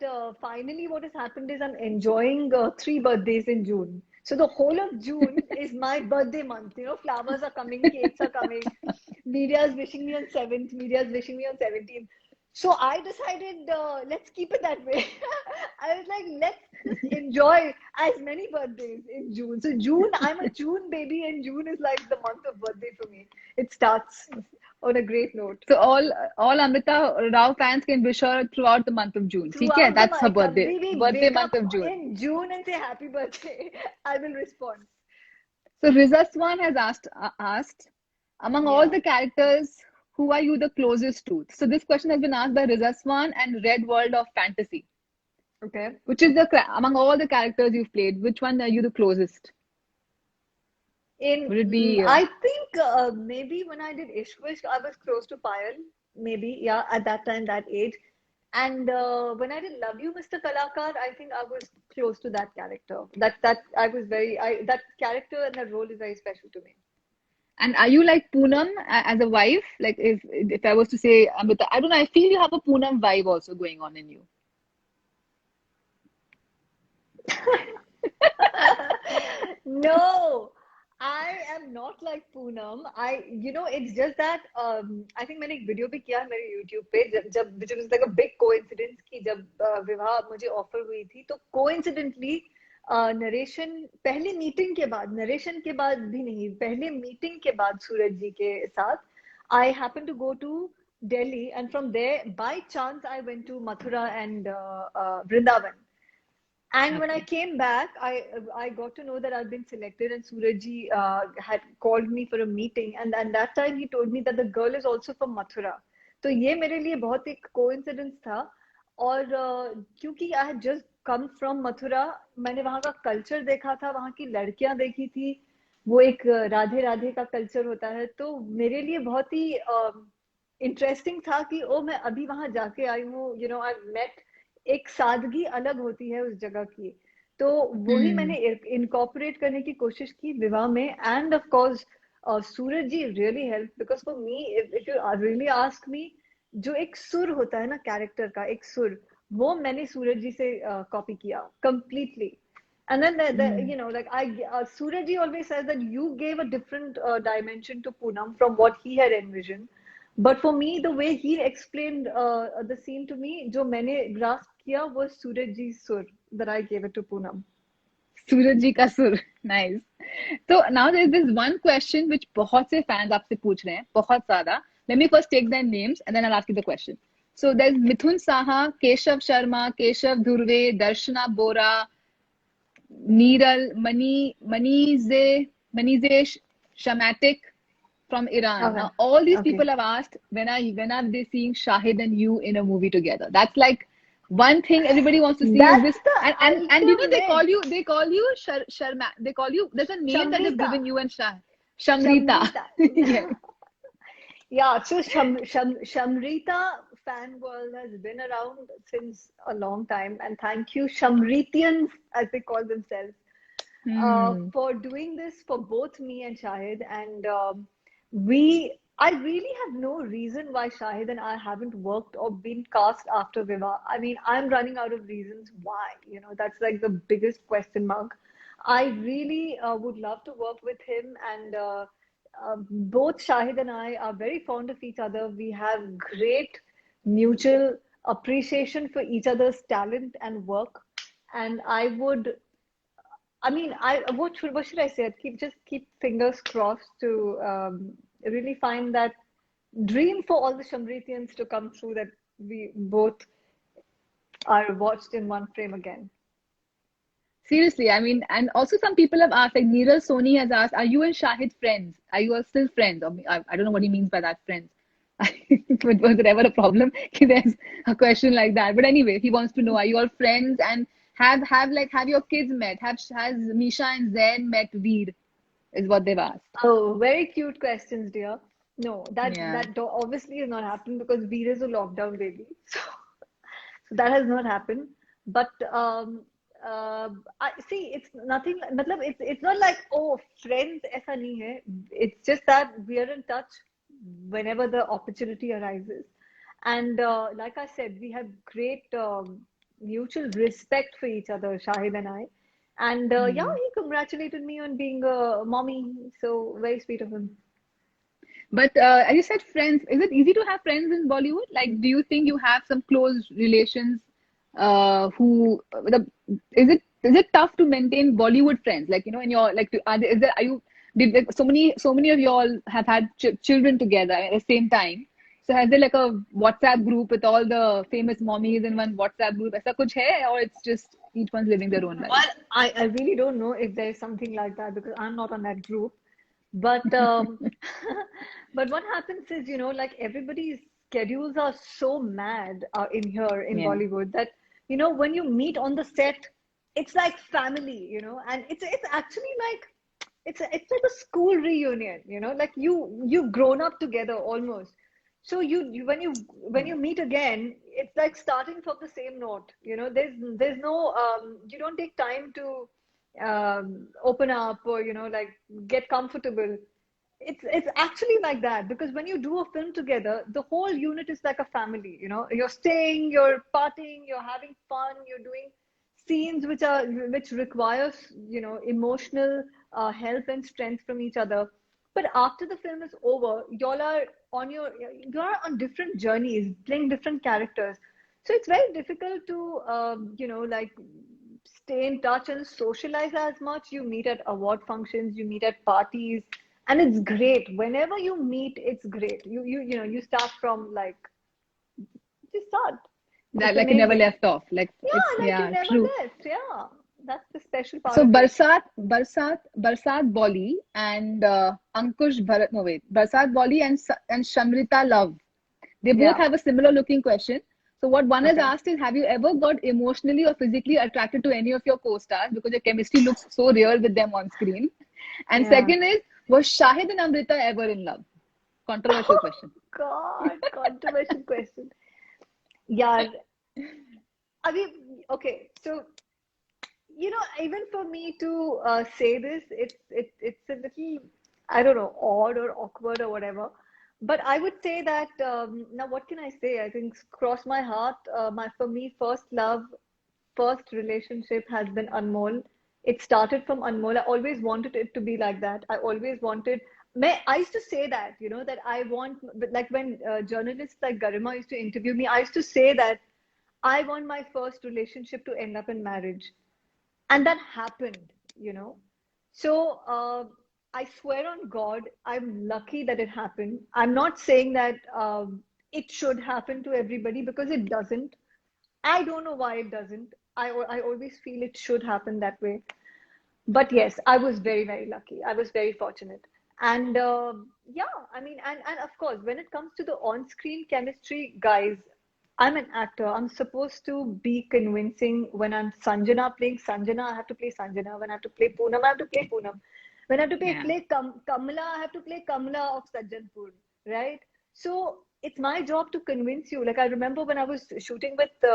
finally what has happened is I'm enjoying 3 birthdays in June. So the whole of June is my birthday month. Flowers are coming, cakes are coming. Media is wishing me on 7th, media is wishing me on 17th. So I decided, let's keep it that way. I was like, let's just enjoy as many birthdays in June. So June, I'm a June baby, and June is like the month of birthday for me. It starts on a great note. So all Amrita Rao fans can wish her throughout the month of June. ठीक है? Throughout the That's her month, birthday. kabhi bhi Birthday wake month up of June. in June and say happy birthday. I will respond. So Riza Swan has asked, among all Yeah. the characters, who are you the closest to? So this question has been asked by Riza Swan and Red World of Fantasy. Okay. Which is among all the characters you've played, which one are you the closest? Would it be I think maybe when I did Ishwish, I was close to Payal. Maybe, yeah, at that time, that age. And when I did Love You, Mr. Kalakar, I think I was close to that character. That I was that character and that role is very special to me. and are you like Poonam as a wife? Like if I was to say Amrita, I don't know, I feel you have a Poonam vibe also going on in you. No, I am not like Poonam. It's just that I think मैंने एक video भी किया है मेरे YouTube पे जब which was like a big coincidence कि जब विवाह मुझे ऑफर हुई थी तो coincidentally नरेशन पहले मीटिंग के बाद नरेशन के बाद भी नहीं पहले मीटिंग के बाद सूरज जी के साथ I happened to go to Delhi and from there by chance I went to Mathura and Vrindavan. And when I Okay. came back, I got to know that I've been selected, and Surajji had called me for a meeting, and that time he told me that the girl is also from Mathura. तो ये मेरे लिए बहुत एक coincidence था और क्योंकि I had just come from Mathura मैंने वहाँ का कल्चर देखा था वहाँ की लड़कियां देखी थी वो एक राधे राधे का कल्चर होता है तो मेरे लिए बहुत ही इंटरेस्टिंग था कि ओ मैं अभी वहां जाके आई हूँ आई मेट एक सादगी अलग होती है उस जगह की तो वही मैंने Hmm. इनकॉर्पोरेट करने की कोशिश की विवाह में and of course Suraj ji really help because for me if you really ask me जो एक सुर होता है ना कैरेक्टर का एक सुर वो मैंने सूरज जी से कॉपी किया completely. And then Hmm. like Surajji always says that you gave a different dimension to Poonam from what he had envisioned. But for me, the way he explained the scene to me, जो मैंने grasp किया was Surajji's sur that I gave it to Poonam. सूरज जी का सुर. Nice. So now there's this one question which बहुत से fans आपसे पूछ रहे हैं, बहुत ज़्यादा. Let me first take their names and then I'll ask you the question. So there's Mithun Saha, Keshav Sharma, Keshav Dhurve, Darshana Bora, Neeral, Manize Shamatic from Iran. Okay. Now all these Okay. people have asked when are they seeing Shahid and you in a movie together? That's like one thing everybody wants to see is That's this, the and ultimate. they call you Sharma, they call you, there's a name that they've Shamrita. given you and Shamrita. Shamrita. Yes. Yeah, so Shamrita fan world has been around since a long time, and thank you, Shamritians, as they call themselves, Hmm. for doing this for both me and Shahid. And I really have no reason why Shahid and I haven't worked or been cast after Viva. I mean, I'm running out of reasons why. That's like the biggest question mark. I really would love to work with him, and both Shahid and I are very fond of each other. We have great mutual appreciation for each other's talent and work. And I mean, what should I say? Keep fingers crossed to really find that dream for all the Shamrithians to come true, that we both are watched in one frame again. Seriously, I mean, and also some people have asked, like Neeral Soni has asked, are you and Shahid friends? Are you all still friends? Or, I don't know what he means by that, friends. Was there ever a problem? There's a question like that. But anyway, he wants to know, are you all friends? And have your kids met? Has Misha and Zain met Veer? Is what they've asked. Oh, very cute questions, dear. No, Yeah. obviously is not happened because Veer is a lockdown baby. So that has not happened. But I see, it's nothing. Matlab, it's not like, oh, friends ऐसा नहीं है. It's just that we are in touch whenever the opportunity arises. And like I said, we have great mutual respect for each other, Shahid and I. And yeah, Hmm. he congratulated me on being a mommy. So very sweet of him. But as you said, friends, is it easy to have friends in Bollywood? Like, do you think you have some close relations who is it tough to maintain Bollywood friends? Like, in your like, are you did like, so many of you all have had children together at the same time? So has there like a WhatsApp group with all the famous mommies in one WhatsApp group? ऐसा कुछ है, or it's just each one's living their own life? Well, I really don't know if there's something like that because I'm not on that group. But but what happens is, like everybody's schedules are so mad in here in Yeah. Bollywood that, when you meet on the set, it's like family, and it's actually like it's like a school reunion, like you've grown up together almost. So when you meet again, it's like starting from the same note. There's no you don't take time to open up or like get comfortable. It's actually like that because when you do a film together, the whole unit is like a family. You're staying, you're partying, you're having fun, you're doing scenes which requires emotional help and strength from each other. But after the film is over, you're on different journeys, playing different characters. So it's very difficult to like stay in touch and socialize as much. You meet at award functions, you meet at parties, and it's great. Whenever you meet, it's great. You start from like just start. That It's like you never amazing. left off. Like it's, Yeah, like you yeah, never true. left. Yeah, that's the special part So of it. Barsat Bolly and Ankush Bharat, no wait, Barsat Bolly and Shamrita Love. They both Yeah. have a similar looking question. So what one has Okay. asked is, have you ever got emotionally or physically attracted to any of your co-stars because your chemistry looks so real with them on screen? And Yeah. second is, was Shahid and Amrita ever in love? Controversial Oh question. God, controversial question. Yeah. I mean, okay. So even for me to say this, it's a little, I don't know, odd or awkward or whatever. But I would say that now, what can I say? I think cross my heart. My For me, first love, first relationship has been Anmol. It started from Anmol. I always wanted it to be like that. I always wanted. I used to say that, that I want, like when journalists like Garima used to interview me, I used to say that I want my first relationship to end up in marriage, and that happened. So I swear on God, I'm lucky that it happened. I'm not saying that it should happen to everybody because it doesn't. I don't know why it doesn't. I always feel it should happen that way. But yes, I was very, very lucky. I was very fortunate. And yeah, I mean, and of course, when it comes to the on-screen chemistry, guys, I'm an actor. I'm supposed to be convincing. When I'm Sanjana playing Sanjana, I have to play Sanjana. When I have to play Poonam, I have to play Poonam. When I have to Yeah. play Kamala, I have to play Kamala of Sajjanpur, right? So it's my job to convince you. Like I remember when I was shooting with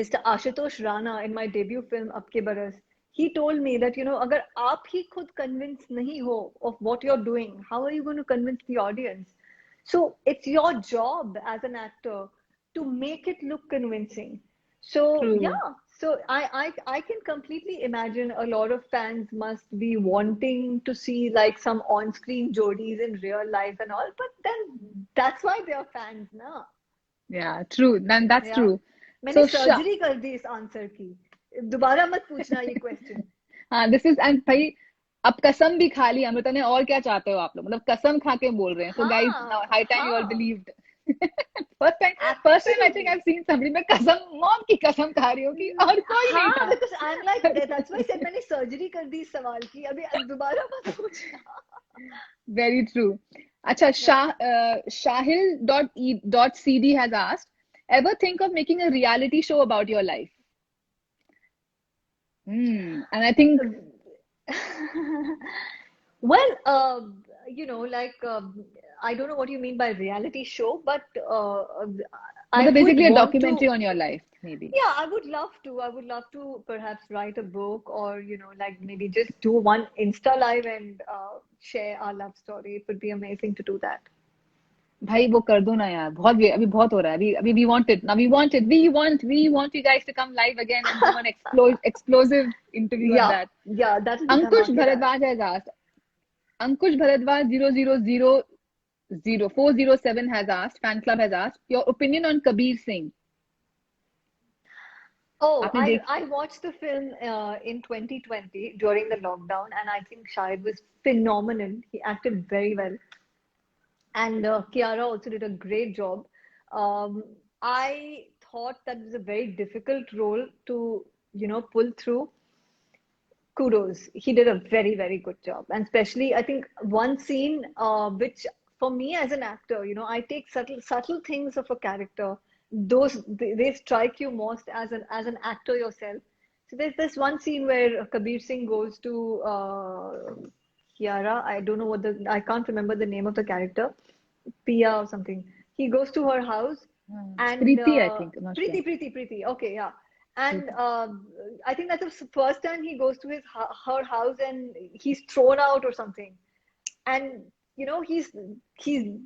Mr. Ashutosh Rana in my debut film Ab Ke Baras, he told me that, अगर आप ही खुद convince नहीं हो of what you're doing, how are you going to convince the audience? So it's your job as an actor to make it look convincing. So True. yeah, so I can completely imagine a lot of fans must be wanting to see like some on-screen jodies in real life and all, but then that's why they are fans, na? Yeah, true. Then that's Yeah. true. मैंने So surgery कर दी इस answer की. दोबारा मत पूछना ये question. हाँ, this is and भाई अब कसम भी खा ली अमृता ने, और क्या चाहते हो आप लोग, मतलब कसम खा के बोल रहे हैं. सो गाइस, नाउ हाँ हाई टाइम यू ऑल हाँ believed. First time I think I have absolutely. Scene somebody, मैं कसम, मॉम की कसम खा रही हूँ कि और कोई नहीं हाँ था. because I'm like that's why I said मैंने सर्जरी कर दी इस सवाल की. अभी दोबारा मत पूछना. Very true. अच्छा, Yeah. Shahil.cd has asked, ever think of making a reality show about your life? And I think, Well, like I don't know what you mean by reality show, but I मतलब would basically a want to. documentary on your life, maybe. Yeah, I would love to. I would love to perhaps write a book or, like maybe just do one Insta live and share our love story. It would be amazing to do that. भाई वो कर दो ना यार, अभी बहुत हो रहा है. अभी we want it now, we want you guys to come live again and do an explosive interview on Yeah, that. yeah, that will be Ankush dhamakedar. Bharadwaj has asked, Ankush Bharadwaj 000407 has asked, fan club has asked, your opinion on Kabir Singh. Oh, आपने देख, I watched the film in 2020 during the lockdown, and I think Shahid was phenomenal. He acted very well. And Kiara also did a great job. I thought that was a very difficult role to, pull through. Kudos. He did a very, very good job. And especially, I think one scene, which for me as an actor, I take subtle things of a character. Those they strike you most as an actor yourself. So there's this one scene where Kabir Singh goes to Kiara. I don't know I can't remember the name of the character. Pia or something. He goes to her house and Preeti, I think, I'm not sure. Preeti. Okay, yeah. And Preeti. I think that's the first time he goes to her house and he's thrown out or something. And he's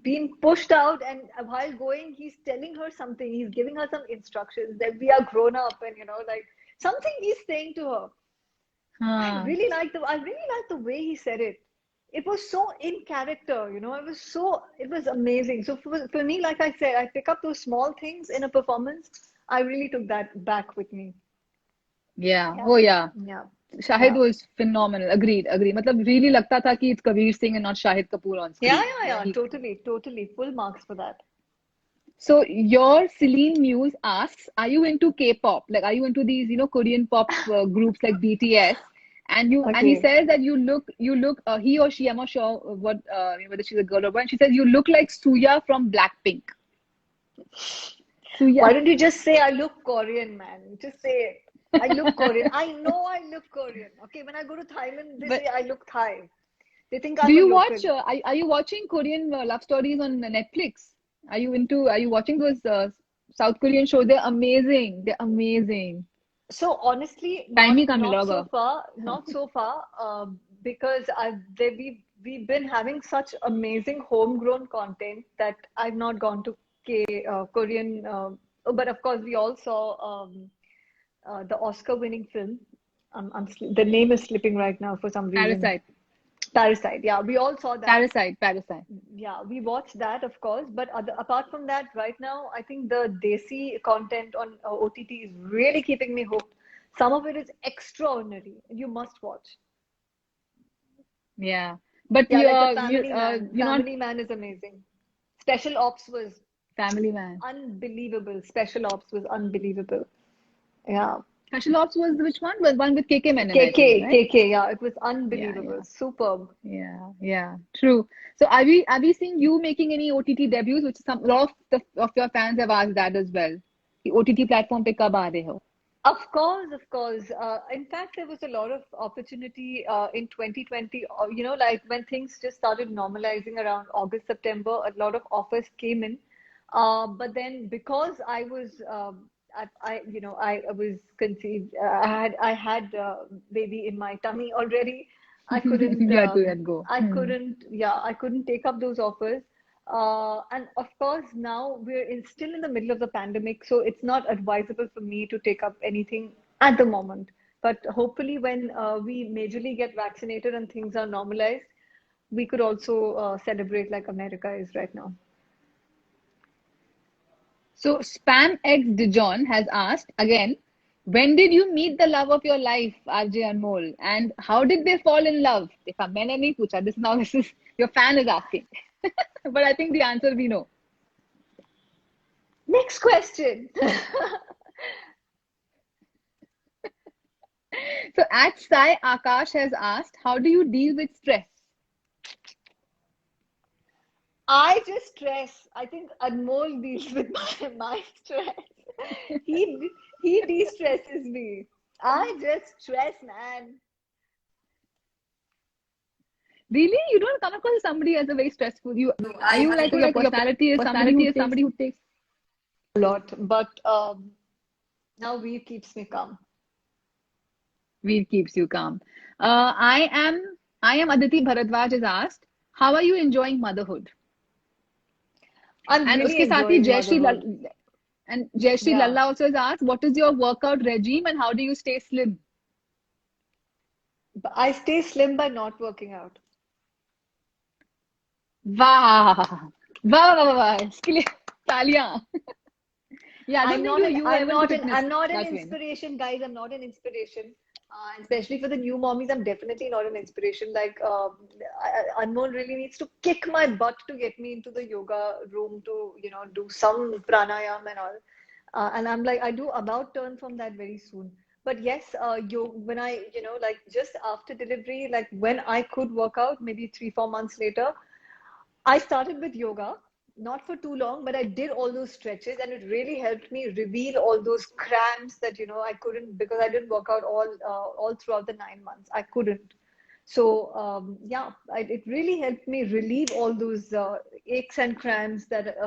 been pushed out, and while going, he's telling her something. He's giving her some instructions that we are grown up, and like something he's saying to her. हाँ. I really liked the way he said it. It was so in character, it was amazing. So for me, like I said, I pick up those small things in a performance. I really took that back with me. Yeah. Yeah. Oh yeah. Yeah. Shahid Yeah. was phenomenal. Agreed. मतलब really लगता था कि it's Kabir Singh and not Shahid Kapoor on Yeah, screen. yeah, yeah. Totally. Full marks for that. So your Celine Muse asks, are you into K-pop? Like, are you into these, Korean pop groups like BTS? And he Okay. says that you look, he or she, I'm not sure whether she's a girl or boy. And she says you look like Suya from Blackpink. Suya. Why don't you just say I look Korean, man? Just say it. I look Korean. I know I look Korean. Okay, when I go to Thailand, they But say I look Thai. They think do I'm a you local. watch? Are you watching Korean love stories on Netflix? Are you watching those South Korean shows? They're amazing. They're amazing. So honestly, Time ही कहाँ मिला not so होगा? far, because we've been having such amazing homegrown content that I've not gone to Korean. But of course, we all saw the Oscar-winning film. The name is slipping right now for some reason. Parasite. Parasite. Yeah, we all saw that. Parasite. Yeah, we watched that, of course. But apart from that, right now, I think the Desi content on OTT is really keeping me hooked. Some of it is extraordinary. You must watch. Yeah. But Yeah, like the you're Family Man. you're not Family Man is amazing. Special Ops was Family Man. unbelievable. Special Ops was unbelievable. Yeah. Special Ops was which one? Was one with KK Menon, I think, KK, right? KK, yeah, it was Yeah, unbelievable. yeah. Superb. Yeah. True. So are we seeing you making any OTT debuts? Which a lot of your fans have asked that as well. The OTT platform पे कब आ रहे हो? Of course, of course. In fact, there was a lot of opportunity in 2020. Like when things just started normalizing around August, September, a lot of offers came in. But then because I was, I was conceived. I had baby in my tummy already. I couldn't, You had to go. I couldn't take up those offers. And of course, now still in the middle of the pandemic, so it's not advisable for me to take up anything at the moment. But hopefully, when we majorly get vaccinated and things are normalized, we could also celebrate like America is right now. So Spam X Dijon has asked again, when did you meet the love of your life, RJ Anmol, and how did they fall in love? देखा मैंने नहीं पूछा. This is your fan is asking, but I think the answer we know. Next question. So at Sai Akash has asked, how do you deal with stress? I just stress. I think Anmol deals with my stress. He he de-stresses me. I just stress, man. Really, you don't come across somebody as a very stressful. You No, are you I like feel your like your personality personality is is somebody who takes. a lot, but now weed keeps me calm. Weed keeps you calm. Uh, I am I am Aditi Bharadwaj is asked, how are you enjoying motherhood? I'm And really उसके साथ ही enjoying motherhood. Jayashree Yeah, Lalla also has asked, what is your workout regime and how do you stay slim? but I stay slim by not working out. वाह वाह वाह वाह इसके लिए तालियां. Yeah, I don't think you were into fitness I'm not an that way. inspiration, guys. I'm not an inspiration. Especially for the new mommies, I'm definitely not an inspiration. Like, Anmol really needs to kick my butt to get me into the yoga room to, do some pranayam and all. And I'm like, I do about turn from that very soon. But yes, when I, like just after delivery, like when I could work out, maybe 3, 4 months later, I started with yoga, not for too long, but I did all those stretches and it really helped me reveal all those cramps that, I couldn't because I didn't work out all throughout the 9 months. I couldn't. So, yeah, it really helped me relieve all those aches and cramps that,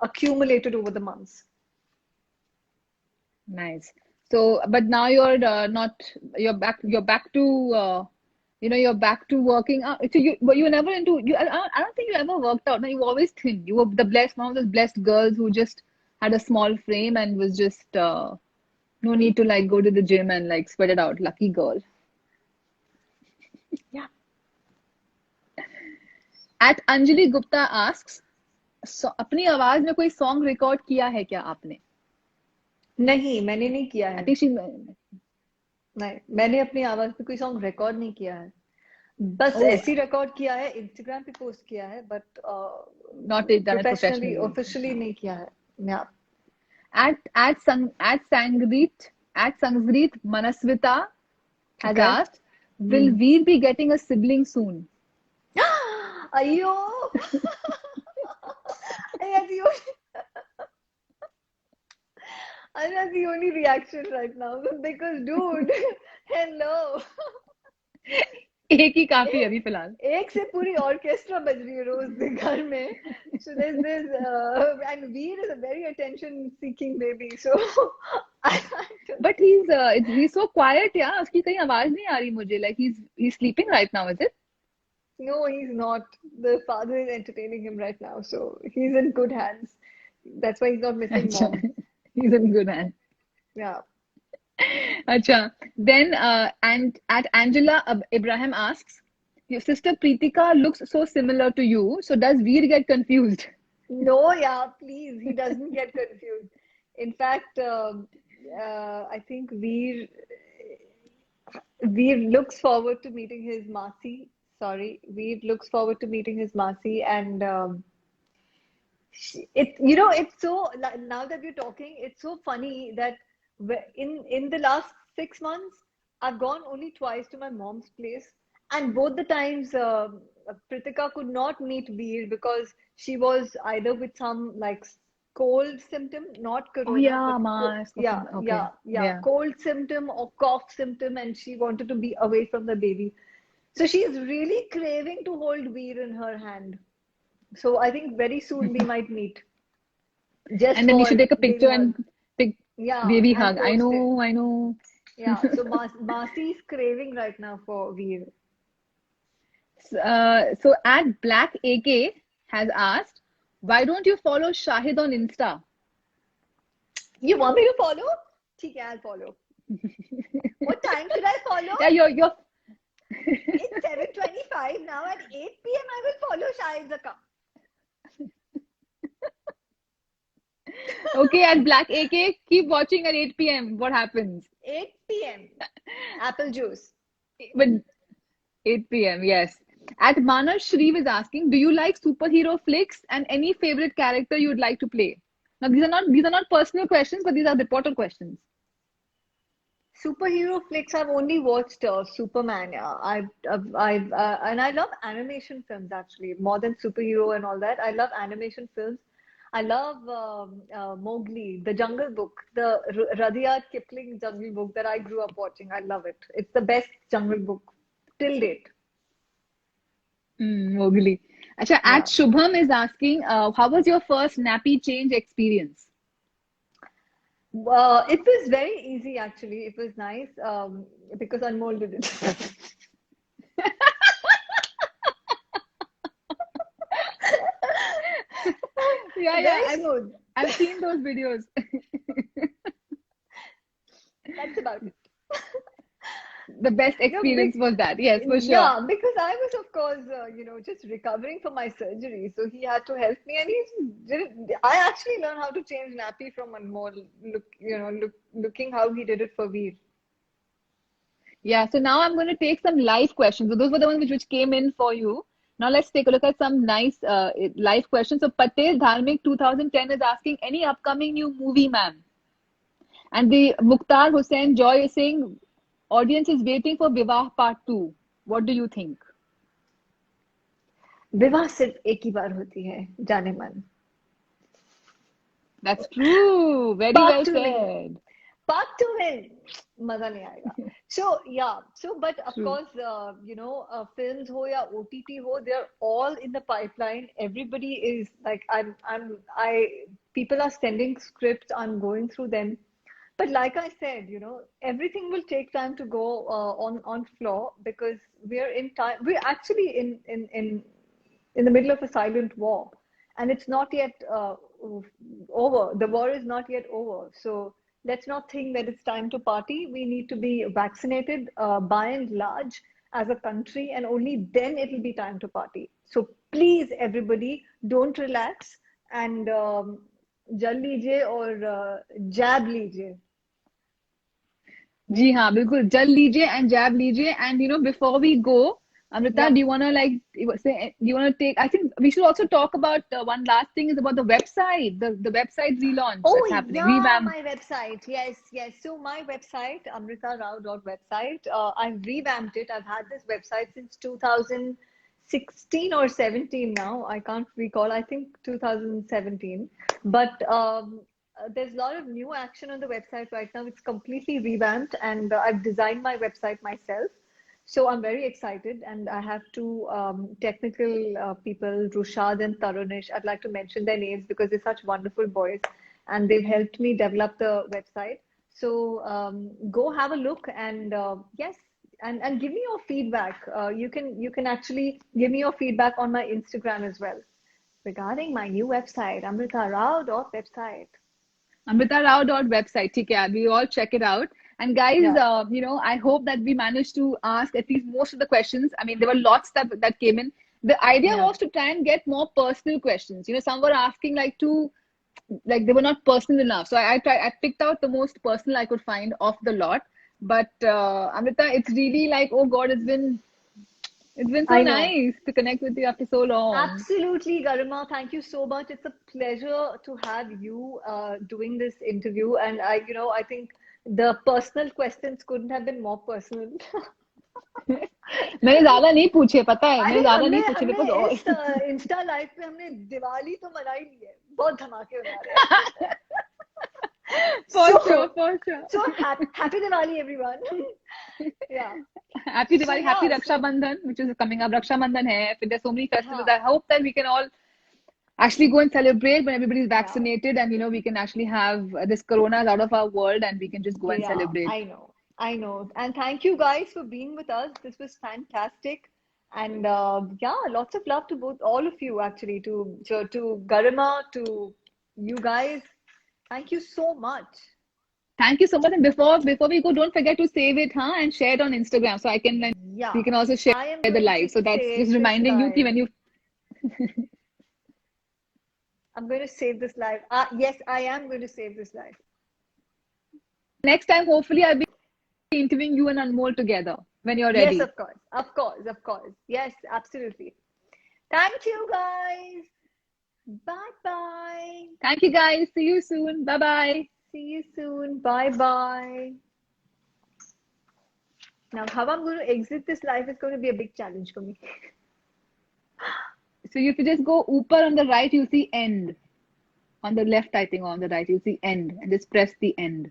accumulated over the months. Nice. So, but now you're not, you're back to, you're back to working out. So but you were never into, I don't think you ever worked out. No, you were always thin. You were one of those blessed girls who just had a small frame and was just, no need to like go to the gym and like sweat it out. Lucky girl. Yeah. At Anjali Gupta asks, so, अपनी आवाज में कोई song record किया है क्या आपने? नहीं, मैंने नहीं किया I है। think she नहीं, मैंने अपनी आवाज पे कोई सॉन्ग रिकॉर्ड नहीं किया है। बस oh ऐसे ही रिकॉर्ड किया है, इंस्टाग्राम पे पोस्ट किया है, but not done it professionally professionally. Officially नहीं किया है। Yeah. At Sangreet Manaswita has Okay. asked, will Veer be getting a sibling soon? अयो that's the only that's the only reaction right now because dude hello एक ही काफी है अभी फिलहाल. एक से पूरी ऑर्केस्ट्रा बज रही है रोज के घर में so there's this and Veer is a very attention seeking baby so But he's so quiet यार. उसकी कहीं आवाज नहीं आ रही मुझे. Like he's sleeping right now, is it? no he's not the father is entertaining him right now so he's in good hands that's why he's not missing अच्छा, mom he's in good hands. yeah अच्छा. Then and at Angela Ibrahim asks, your sister Preetika looks so similar to you. So does Veer get confused? No, yeah, please. He doesn't get confused. In fact, I think Veer looks forward to meeting his Masi. Sorry, Veer looks forward to meeting his Masi, and it's so now that we're talking, it's so funny that in the last 6 months, I've gone only twice to my mom's place, and both the times Pritika could not meet Veer because she was either with some like cold symptom, not Oh corona, yeah, but mask or something. Okay. Yeah. cold symptom or cough symptom, and she wanted to be away from the baby. So she is really craving to hold Veer in her hand. So I think very soon we might meet just And then we should for take a baby picture hug. and pick Yeah, baby and hug. I post it. know, I know. Yeah, so Masi is craving right now for Veer. So at Black AK has asked, why don't you follow Shahid on Insta? You want me to follow? Okay, I'll follow. What time should I follow? Yeah, you're It's 7:25 now. At 8 p.m. I will follow Shahid's account. okay at Black AK. Keep watching at 8 p.m. What happens? 8 p.m. Apple juice. But 8 p.m. Yes. At Manas Shreev is asking, do you like superhero flicks and any favorite character you would like to play? Now these are not personal questions, but these are reporter questions. Superhero flicks. I've only watched Superman. Yeah, and I love animation films actually more than superhero and all that. I love animation films. I love Mowgli, the Jungle Book, the Rudyard Kipling Jungle Book that I grew up watching. I love it. It's the best Jungle Book till date. Mowgli. Acha, at Yeah. Shubham is asking, how was your first nappy change experience? It was very easy actually. It was nice because Anmol did it. Yeah, yeah, Very I've smooth. I've seen those videos. That's about it. The best No, big, experience was that. Yes, for sure. yeah, because I was, of course, just recovering from my surgery, so he had to help me, and he did it. I actually learned how to change nappy from Anmol. Looking how he did it for Veer. Yeah, so now I'm going to take some live questions. So those were the ones which came in for you. Now let's take a look at some nice live questions. So Patel Dharmik 2010 is asking, any upcoming new movie, ma'am? And the Mukhtar Hussain Joy is saying, audience is waiting for Vivah Part 2. What do you think? विवाह सिर्फ एक ही बार होती है जाने मन. That's true. Very Part well two नहीं. said. Part two में मजा नहीं आएगा. So yeah, but of True. course, films हो या OTT हो, they're all in the pipeline. Everybody is like, people are sending scripts. I'm going through them. But like I said, everything will take time to go on floor because we're in time. We're actually in the middle of a silent war, and it's not yet over. The war is not yet over. So let's not think that it's time to party. We need to be vaccinated by and large as a country, and only then it will be time to party. So please, everybody, don't relax and jal लीजिए और jab लीजिए. जी हाँ बिल्कुल जल लीजिए and jab लीजिए and before we go Amrita, Yeah. do you want to say, do you want to take, I think we should also talk about one last thing is about the website, the website relaunch that's Oh happening, yeah, revamp. my website. Yes, yes. So my website, amritarao.website, I've revamped it. I've had this website since 2016 or 17 now. I can't recall. I think 2017. But there's a lot of new action on the website right now. It's completely revamped, and I've designed my website myself. So I'm very excited, and I have two technical people, Rushad and Tarunish. I'd like to mention their names because they're such wonderful boys, and they've helped me develop the website. So go have a look, and yes, and give me your feedback. You can actually give me your feedback on my Instagram as well regarding my new website, amritarao.website. amritarao.website. ठीक है, we all check it out. And guys, Yeah. I hope that we managed to ask at least most of the questions. I mean, there were lots that came in. The idea Yeah. was to try and get more personal questions. Some were asking like they were not personal enough. So I picked out the most personal I could find of the lot. But Amrita, it's really like, oh God, it's been so I know. nice to connect with you after so long. Absolutely, Garima. Thank you so much. It's a pleasure to have you doing this interview. And I think the personal questions couldn't have been more personal. मैंने ज्यादा नहीं पूछे, पता है, मैंने अरे ज्यादा हमने नहीं पूछे मेरे हमने पास इस इंस्टा लाइव पे हमने दिवाली तो मनाई ली है, बहुत धमाके उड़ा रहे हैं हम। for So sure, for sure. so happy Diwali everyone. Yeah. Happy So Diwali, happy yeah, Raksha so Bandhan, which is coming up. Raksha Bandhan hai. There's so many festivals. I हाँ, hope that we can all actually go and celebrate when everybody's yeah, vaccinated, and we can actually have this corona out of our world, and we can just go and yeah, celebrate. I know. And thank you guys for being with us. This was fantastic. And yeah, lots of love to both, all of you actually, to Garima, to you guys. Thank you so much. Thank you so much. And before we go, don't forget to save it, huh, and share it on Instagram so I can then Yeah, we can also share I am the going to live. So that's just save this reminding you ki live. when you I'm going to save this live. Yes, I am going to save this live. next time, hopefully, I'll be interviewing you and Anmol together when you're Yes, ready. of course. Of course. Of course. Yes, absolutely. Thank you, guys. Bye bye. Thank you, guys. See you soon. Bye bye. See you soon. Bye bye. Now, how I'm going to exit this live is going to be a big challenge for me. So if you just go upper on the right, you'll see end. On the left, I think, or on the right, you'll see end, and just press the end.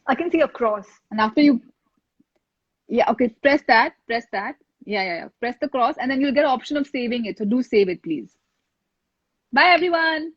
I can see a cross. And after you, yeah, okay, press that, yeah, press the cross, and then you'll get an option of saving it. So do save it, please. Bye, everyone.